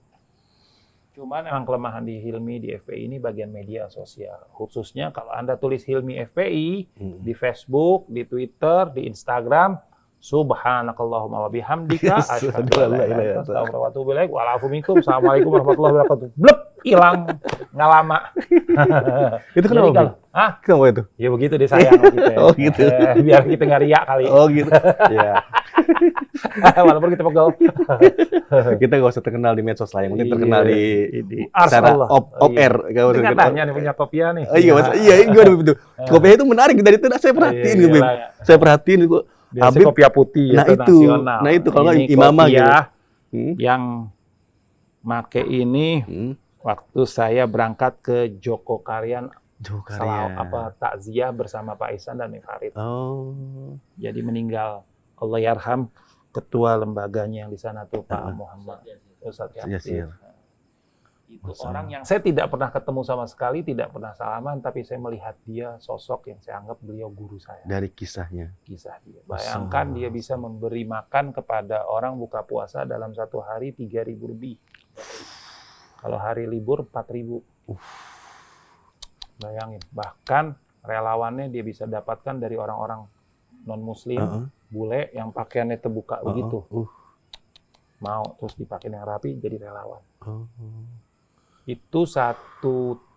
Cuman emang kelemahan di Hilmi, di FPI ini bagian media sosial. Khususnya kalau Anda tulis Hilmi FPI di Facebook, di Twitter, di Instagram, subhanakallahumma wa bihamdika asyhadu an la ilaha illa anta astaghfiruka wa atubu ilaik. Assalamualaikum warahmatullahi wabarakatuh. Blep, hilang, nggak lama. Itu kenapa? Kenapa itu? Ya begitu deh sayang kita. Oh gitu. Biar kita nggak riak kali. Oh gitu. Iya. Walaupun kita pegel. Kita nggak usah terkenal di medsos lah, yang penting terkenal di secara off-air. Ini kan tanya nih punya Kopia nih. Iya, gimana begitu. Kopia itu menarik, dari itu saya perhatiin gitu. Saya perhatiin itu. Habib Kopia putih nah itu nasional. Nah itu kalau nggak imamah gitu. Yang make ini waktu saya berangkat ke Joko Karyan. Takziah bersama Pak Ihsan dan Farid. Oh. Jadi meninggal, Allah yarham, ketua lembaganya yang di sana tuh Pak Muhammad Ustadz Yasir. Itu orang yang saya tidak pernah ketemu sama sekali, tidak pernah salaman, tapi saya melihat dia sosok yang saya anggap beliau guru saya. Dari kisahnya. Kisah dia. Bayangkan dia bisa memberi makan kepada orang buka puasa dalam satu hari 3.000 lebih. Kalau hari libur 4.000. Bayangin. Bahkan relawannya dia bisa dapatkan dari orang-orang non-muslim, bule yang pakaiannya terbuka begitu. Mau terus dipakai yang rapi jadi relawan. Itu 1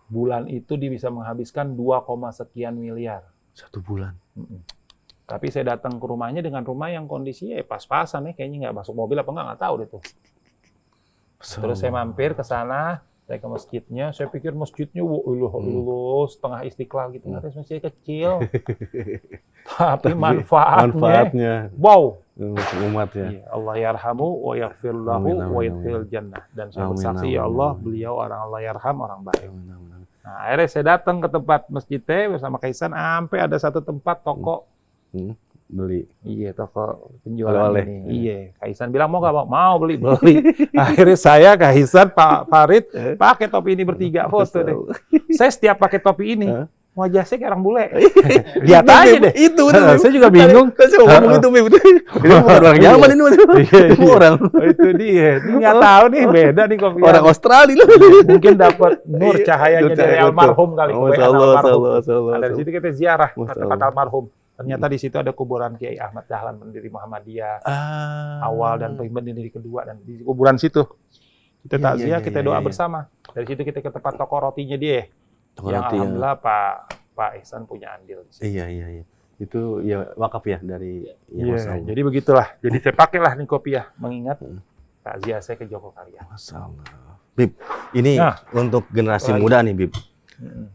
bulan itu dia bisa menghabiskan 2, sekian miliar. 1 bulan. Tapi saya datang ke rumahnya dengan rumah yang kondisinya pas-pasan kayaknya nggak masuk mobil apa nggak tahu deh tuh. Terus saya mampir ke sana, saya ke masjidnya, saya pikir masjidnya setengah Istiqlal gitu, nggak ada masjid kecil. Tapi manfaatnya, wow. Umatnya. Ya, Allah yarhamu wa yaghfir lahu wa yadkhil jannah. Dan saya bersaksi ya Allah, beliau orang Allah yarham, orang baik. Nah, akhirnya saya datang ke tempat masjidnya bersama Kaisan, sampai ada satu tempat toko beli. Iya, toko penjualan ini. Iya, Kaisan bilang mau nggak mau beli. Akhirnya saya, Kaisan, Pak Farid pakai topi ini bertiga foto deh. Saya setiap pakai topi ini wajah saya kayak orang bule. Lihat aja deh. Itu saya juga bingung. Saya mau ngomong itu, ini bukan orang Yaman ini. Orang. Itu dia. Ini nggak tahu nih, beda nih kopi. Orang Australia. Mungkin dapat nur cahayanya dari almarhum kali. Dari situ kita ziarah tempat almarhum. Ternyata di situ ada kuburan Kiai Ahmad Dahlan, pendiri Muhammadiyah awal dan pendiri kedua, dan di kuburan situ kita takziah, kita doa bersama. Dari situ kita ke tempat toko rotinya dia. Yang alhamdulillah Pak Ihsan punya andil. Iya. Itu ya wakaf ya dari jadi begitulah. Jadi saya pakailah nih kopiah mengingat takziah saya ke Joko Karyan. Masalah. Bib, ini untuk generasi muda nih, Bib.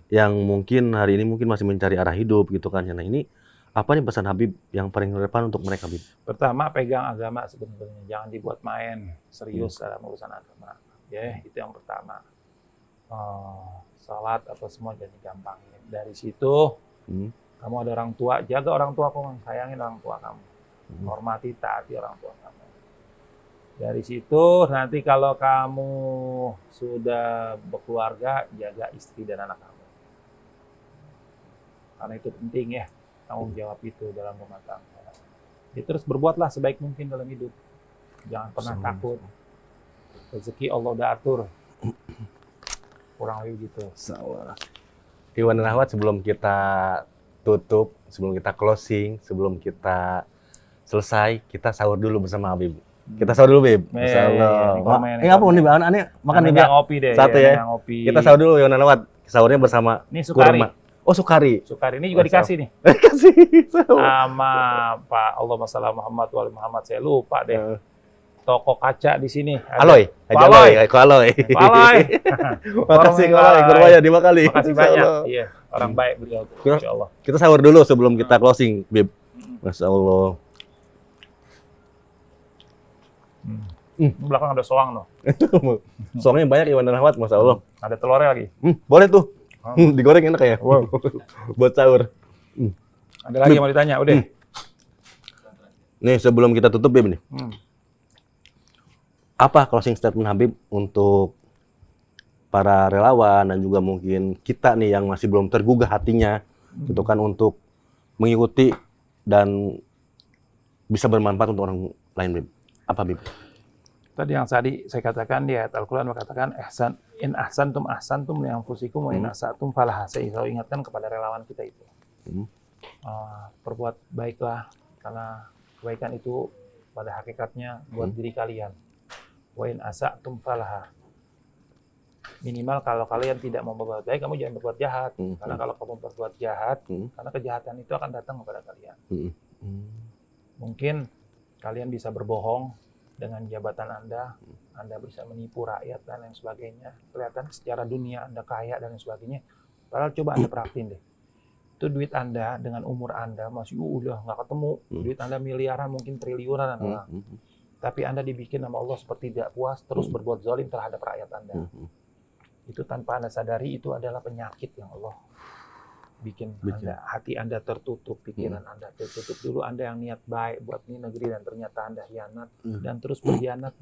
Yang mungkin hari ini masih mencari arah hidup gitu kan. Nah, ini apa nih pesan Habib yang paling relevan untuk mereka, Bib? Pertama, pegang agama sebenarnya. Jangan dibuat main, serius dalam urusan agama. Ya, itu yang pertama. Salat apa semua jadi gampang. Dari situ, kamu ada orang tua, jaga orang tua kamu, sayangin orang tua kamu. Hormati, taati orang tua kamu. Dari situ, nanti kalau kamu sudah berkeluarga, jaga istri dan anak kamu. Karena itu penting ya. Tanggung jawab itu dalam rumah tangga. Ya, terus berbuatlah sebaik mungkin dalam hidup. Jangan pernah takut. Rezeki Allah udah atur. Kurang lebih gitu. Iwan dan Ahwat, sebelum kita tutup, sebelum kita closing, sebelum kita selesai, kita sahur dulu bersama Habib. Kita sahur dulu, Bib. Ini apa nih, Bang? Aneh makan nih, ngopi deh. Satu ya. Kita sahur dulu, Iwan dan Ahwat. Sahurnya bersama ini Sukari. Oh, Sukari. Sukari ini juga dikasih nih. Kasih. Sama Pak Allahumma shalli Muhammad wa ali Muhammad. Saya lupa deh. Toko kaca di sini. Aloy. Aloy. Makasih Aloy. Kurmanya 5 kali. Makasih banyak. Iya, orang baik beliau. Insyaallah. Kita sahur dulu sebelum kita closing, Bib. Masya Allah. Belakang ada soang loh. Soalnya banyak Iwan dan Ahwat, Masya Allah. Ada telurnya lagi. Boleh tuh. Digoreng enak ya. Wow. Buat sahur. Ada lagi yang mau ditanya, udah. Nih sebelum kita tutup Bib nih. Apa closing statement Habib untuk para relawan dan juga mungkin kita nih yang masih belum tergugah hatinya gitu kan untuk mengikuti dan bisa bermanfaat untuk orang lain Bib. Apa Bib? Tadi yang tadi saya katakan di ayat Al-Quran mengatakan in ahsantum li anfusikum wa in asatum falaha. Saya selalu ingatkan kepada relawan kita itu. Perbuat baiklah karena kebaikan itu pada hakikatnya buat diri kalian. Wa in asatum falaha. Minimal kalau kalian tidak mau berbuat baik, kamu jangan berbuat jahat. Karena kalau kamu berbuat jahat, karena kejahatan itu akan datang kepada kalian. Mungkin kalian bisa berbohong dengan jabatan Anda bisa menipu rakyat dan lain sebagainya. Kelihatan secara dunia Anda kaya dan lain sebagainya. Padahal coba Anda perhatiin deh. Itu duit Anda dengan umur Anda masih udah nggak ketemu. Duit Anda miliaran, mungkin triliunan. Tapi Anda dibikin sama Allah seperti tidak puas, terus berbuat zalim terhadap rakyat Anda. Itu tanpa Anda sadari itu adalah penyakit yang Allah bikin Anda, hati Anda tertutup, pikiran Anda tertutup. Dulu Anda yang niat baik buat ini negeri dan ternyata Anda hianat dan terus berkhianat.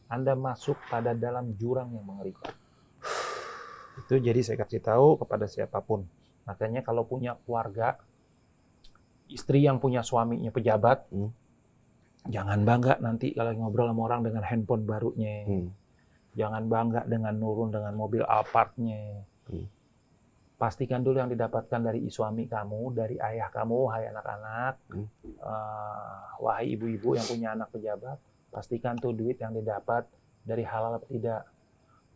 Anda masuk pada dalam jurang yang mengerikan. Itu jadi saya kasih tahu kepada siapapun. Makanya kalau punya keluarga, istri yang punya suaminya pejabat, jangan bangga nanti kalau ngobrol sama orang dengan handphone barunya. Jangan bangga dengan nurun dengan mobil Alphardnya. Pastikan dulu yang didapatkan dari suami kamu, dari ayah kamu, wahai anak-anak, wahai ibu-ibu yang punya anak pejabat, pastikan tuh duit yang didapat dari halal atau tidak.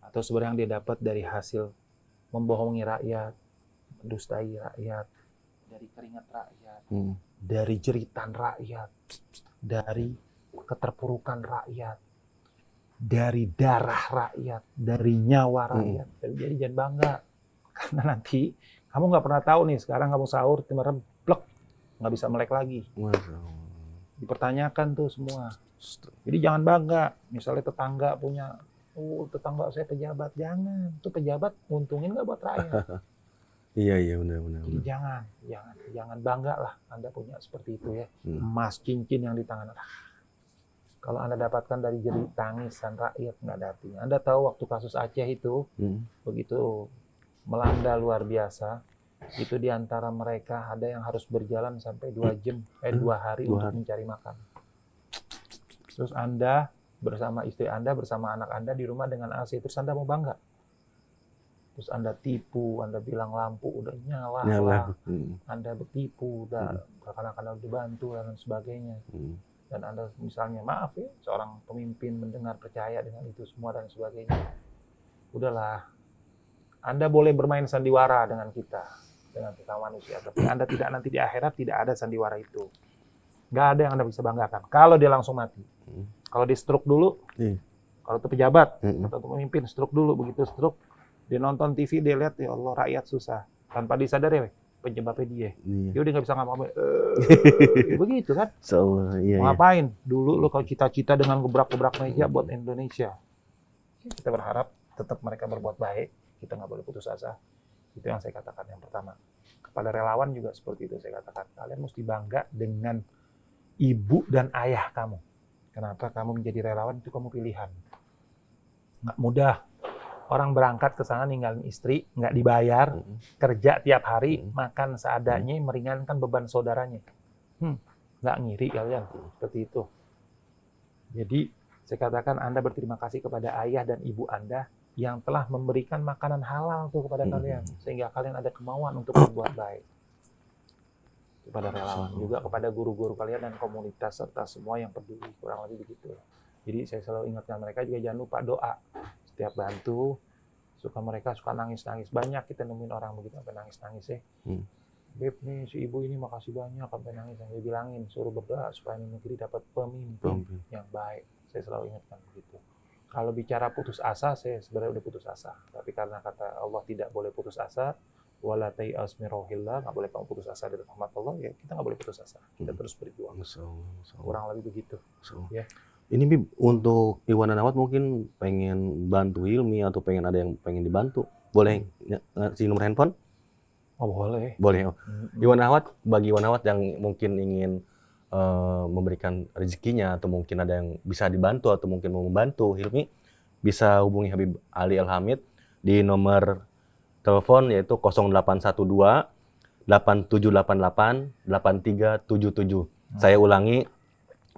Atau sebenarnya yang didapat dari hasil membohongi rakyat, mendustai rakyat, dari keringat rakyat, dari jeritan rakyat, dari keterpurukan rakyat, dari darah rakyat, dari nyawa rakyat. Jadi jangan bangga. Karena nanti kamu nggak pernah tahu nih, sekarang kamu sahur, tiba-tiba plek, nggak bisa melek lagi. Dipertanyakan tuh semua. Jadi jangan bangga. Misalnya tetangga punya, tetangga saya pejabat, jangan. Itu pejabat nguntungin nggak buat rakyat. Iya benar. Jadi jangan bangga lah Anda punya seperti itu ya. Emas cincin yang di tangan. Kalau Anda dapatkan dari jerih tangisan rakyat nggak ada artinya. Anda tahu waktu kasus Aceh itu begitu melanda luar biasa, itu di antara mereka ada yang harus berjalan sampai 2 hari untuk mencari makan. Terus Anda bersama istri Anda, bersama anak Anda di rumah dengan AC, terus Anda mau bangga. Terus Anda tipu, Anda bilang lampu udah nyala. Anda bertipu, udah anak-anak dibantu dan sebagainya. Dan Anda misalnya, maaf ya, seorang pemimpin mendengar percaya dengan itu semua dan sebagainya. Udahlah. Anda boleh bermain sandiwara dengan kita, dengan sesama manusia. Tapi Anda tidak nanti di akhirat tidak ada sandiwara itu. Nggak ada yang Anda bisa banggakan. Kalau dia langsung mati. Kalau di stroke dulu, kalau itu pejabat, atau pemimpin stroke dulu, begitu stroke, dia nonton TV, dia lihat, ya Allah rakyat susah. Tanpa disadari, penyebabnya dia. Dia udah nggak bisa ngapa-ngapain. Begitu kan? Mau ngapain? Dulu lo kalau cita-cita dengan gebrak-gebrak meja buat Indonesia. Kita berharap tetap mereka berbuat baik. Kita nggak boleh putus asa. Itu yang saya katakan yang pertama. Kepada relawan juga seperti itu saya katakan. Kalian mesti bangga dengan ibu dan ayah kamu. Kenapa kamu menjadi relawan? Itu kamu pilihan. Nggak mudah. Orang berangkat ke sana ninggalin istri, nggak dibayar, kerja tiap hari, makan seadanya, meringankan beban saudaranya. Nggak ngiri kalian seperti itu. Jadi saya katakan Anda berterima kasih kepada ayah dan ibu Anda yang telah memberikan makanan halal tuh kepada kalian, sehingga kalian ada kemauan untuk berbuat baik. Kepada relawan, juga kepada guru-guru kalian dan komunitas serta semua yang peduli, kurang lebih begitu. Jadi saya selalu ingatkan mereka juga jangan lupa doa. Setiap bantu, mereka suka nangis-nangis. Banyak kita nemuin orang begitu sampai nangis-nangis ya. Beb nih si ibu ini makasih banyak sampai nangis. Saya bilangin suruh berdoa supaya negeri dapat pemimpin yang baik. Saya selalu ingatkan begitu. Kalau bicara putus asa, saya sebenarnya udah putus asa. Tapi karena kata Allah tidak boleh putus asa, wala tai'as min rauhillah, nggak boleh kamu putus asa dari rahmat Allah, ya kita nggak boleh putus asa, kita terus berjuang. Kurang lebih begitu. Ya. Ini Bib, untuk Iwan dan Ahwat mungkin pengen bantu Hilmi atau pengen ada yang pengen dibantu, boleh ngasih nomor handphone? Oh boleh. Boleh. Oh. Iwan Ahwat, bagi Iwan Ahwat yang mungkin ingin memberikan rezekinya atau mungkin ada yang bisa dibantu atau mungkin mau membantu Hilmi, bisa hubungi Habib Ali Al-Hamid di nomor telepon yaitu 0812 8788 8377. Saya ulangi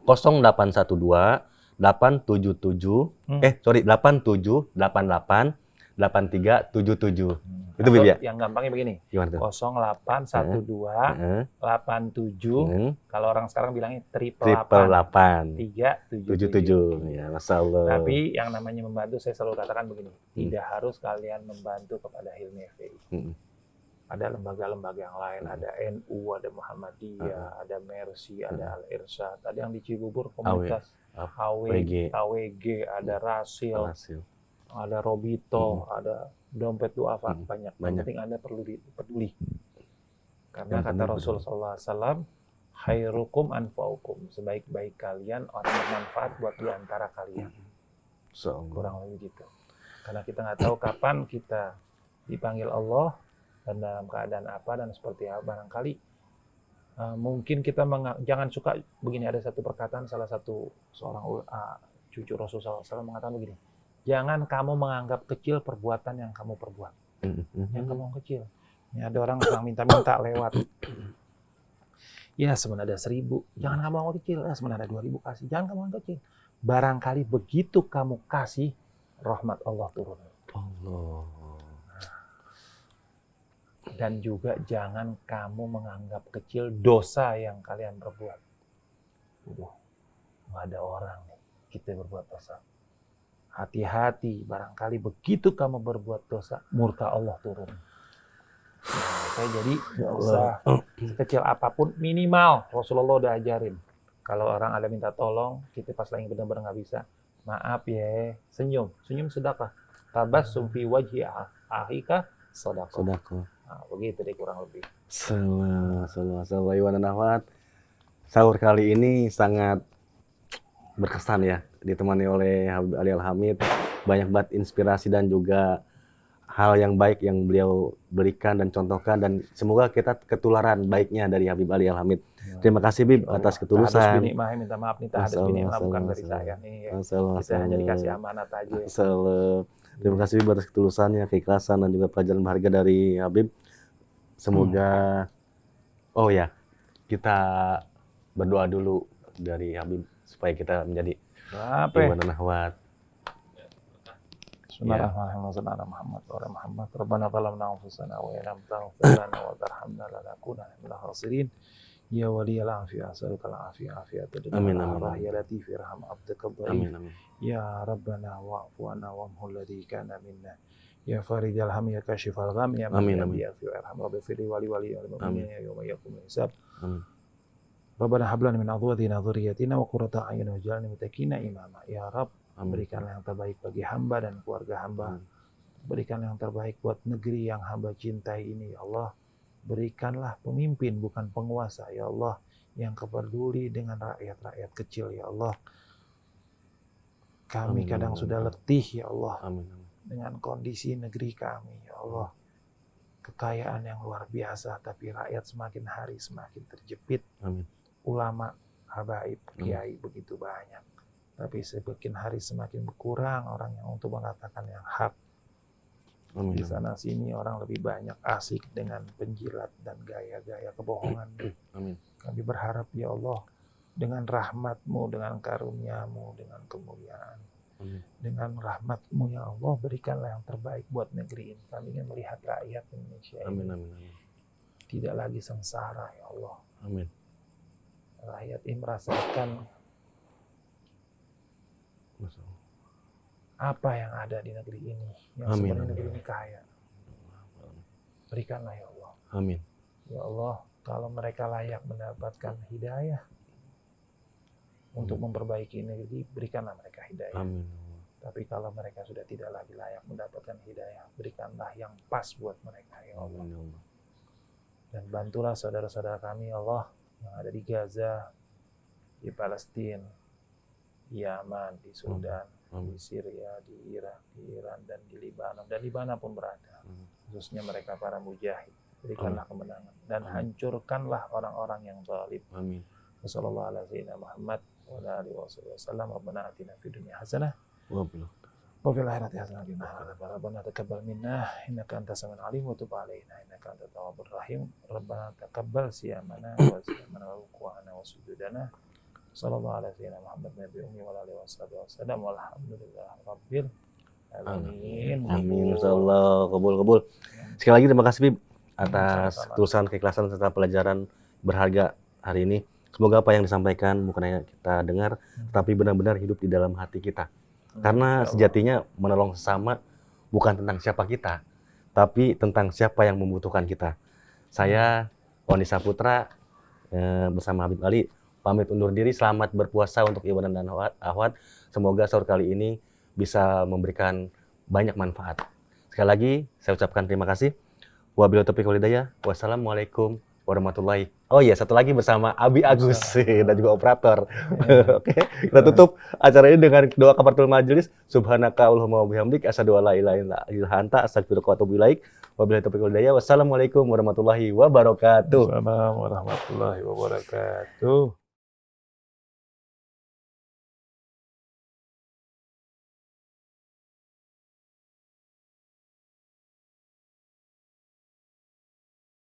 0812 8788 8377. Itu Bib ya? Yang gampangnya begini. Gimana tuh? 0812 87 kalau orang sekarang bilangnya 888 377. Ya, Masya Allah. Tapi yang namanya membantu saya selalu katakan begini, tidak harus kalian membantu kepada Hilmi FPI. Ada lembaga-lembaga yang lain, ada NU, ada Muhammadiyah, ada Mercy, ada Al-Irsyad, ada yang di Cibubur komunitas AWG, ada Rasil, ada Robito, ada Dompet Duafa, banyak. Yang penting Anda perlu peduli. Karena kata Rasul SAW, khairukum anfa'ukum, sebaik-baik kalian orang bermanfaat buat di antara kalian. Kurang lebih gitu. Karena kita nggak tahu kapan kita dipanggil Allah dan dalam keadaan apa dan seperti apa. Barangkali mungkin kita jangan suka begini. Ada satu perkataan salah satu seorang cucu Rasulullah SAW mengatakan begini, jangan kamu menganggap kecil perbuatan yang kamu perbuat. Yang kamu kecil. Ini ada orang yang minta-minta lewat. Ya sebenarnya ada 1000. Jangan kamu anggap kecil. Ya sebenarnya ada 2000 kasih. Jangan kamu anggap kecil. Barangkali begitu kamu kasih, rahmat Allah turun. Allah. Dan juga jangan kamu menganggap kecil dosa yang kalian perbuat. Nggak ada orang nih kita berbuat dosa. Hati-hati, barangkali begitu kamu berbuat dosa, murka Allah turun. Nah, jadi nggak usah sekecil apapun, minimal Rasulullah udah ajarin. Kalau orang ada minta tolong, kita pas lagi benar-benar nggak bisa, maaf ya, senyum sedekah. Tabassum fi wajhi akhika sedekah. Nah, begitu deh kurang lebih. Salam Iwan dan Ahwat. Sahur kali ini sangat berkesan ya, ditemani oleh Habib Ali Al-Hamid. Banyak banget inspirasi dan juga hal yang baik yang beliau berikan dan contohkan, dan semoga kita ketularan baiknya dari Habib Ali Al-Hamid. Terima kasih Bib atas ketulusan. Tahadus binikmah, minta maaf nih, tahadus binikmah bukan dari saya nih. Kita hanya dikasih amanat aja. Terima kasih Bib atas ketulusannya, keikhlasan dan juga pelajaran berharga dari Habib. Semoga oh ya, kita berdoa dulu dari Habib supaya kita menjadi Iwan dan Ahwat. Bismillahirrahmanirrahim. Muhammad. Rabbana zalamna anfusana wa lam taghfir lana wa tarhamna lanakunanna minal khasirin. Ya waliyal afiyah, as'alukal afiyah. Amin. Ya latif irham abdaka dhaif. Ya Rabbana wa'fu anna wa'mhul ladzi kana minna. Ya faridal ham ya kashifal gham ya man yaghfir irham rabbi fili wali wal mu'minina yawma yaqumul hisab. Rabbana hab lana min azwajina dzurriyyatina wa qurrata a'yun waj'alna muttaqina imama. Ya Rabb, berikanlah yang terbaik bagi hamba dan keluarga hamba. Berikanlah yang terbaik buat negeri yang hamba cintai ini, ya Allah. Berikanlah pemimpin bukan penguasa, ya Allah, yang peduli dengan rakyat-rakyat kecil, ya Allah. Kami kadang sudah letih, ya Allah, dengan kondisi negeri kami, ya Allah. Kekayaan yang luar biasa, tapi rakyat semakin hari semakin terjepit. Ulama, habaib, kiai begitu banyak. Tapi semakin hari semakin berkurang orang yang untuk mengatakan yang hak. Di sana sini orang lebih banyak asik dengan penjilat dan gaya-gaya kebohongan. Kami berharap ya Allah, dengan rahmat-Mu, dengan karunia-Mu, dengan kemuliaan, dengan rahmat-Mu ya Allah, berikanlah yang terbaik buat negeri ini. Kami ingin melihat rakyat Indonesia ini tidak lagi sengsara ya Allah. Rakyat ini merasakan apa yang ada di negeri ini, yang sebenarnya negeri ini kaya. Berikanlah ya Allah. Ya Allah, kalau mereka layak mendapatkan hidayah untuk memperbaiki negeri, berikanlah mereka hidayah. Tapi kalau mereka sudah tidak lagi layak mendapatkan hidayah, berikanlah yang pas buat mereka, ya Allah. Dan bantulah saudara-saudara kami, ya Allah, yang ada di Gaza, di Palestina, di Yaman, di Sudan, di Syria, di Irak, di Iran, dan di Libanon, dan dimanapun berada. Khususnya mereka para mujahid. Berikanlah kemenangan. Dan hancurkanlah orang-orang yang zalim. Amin. Wassalamualaikum Muhammad wa ala alihi wasallam. Rabbana atina fid dunya hasanah. Wabillahi. Wa fil akhirati hasanah wa qina adzabannar. Rabbana taqabbal minna innaka antas samiul alim wa tub alaina innaka antat tawwabur rahim. Rabbana taqabbal siyamana wa siyamana wa ruku'ana wa sujudana. Sallallahu alaihi wa Muhammad nabi ummi wa alihi wasallam. Walhamdulillah rabbil alamin. Amin. Insyaallah kabul. Sekali lagi terima kasih Bib atas ketulusan, keikhlasan serta pelajaran berharga hari ini. Semoga apa yang disampaikan bukan hanya kita dengar, tapi benar-benar hidup di dalam hati kita. Karena sejatinya menolong sesama bukan tentang siapa kita, tapi tentang siapa yang membutuhkan kita. Saya, Wandi Saputra, bersama Habib Ali, pamit undur diri. Selamat berpuasa untuk Iwan dan Ahwat. Semoga sahur kali ini bisa memberikan banyak manfaat. Sekali lagi, saya ucapkan terima kasih. Wabillahi taufiq wal hidayah. Wassalamualaikum warahmatullahi. Oh iya, satu lagi bersama Abi Agus dan juga operator. Oke, kita tutup acara ini dengan doa kafaratul majelis. Subhanaka Allahumma wa bihamdik asyhadu an la ilaha illa anta astaghfiruka wa atubu ilaik. Wabillahi taufiq wal hidayah. Wassalamualaikum warahmatullahi wabarakatuh. Waalaikumsalam warahmatullahi wabarakatuh.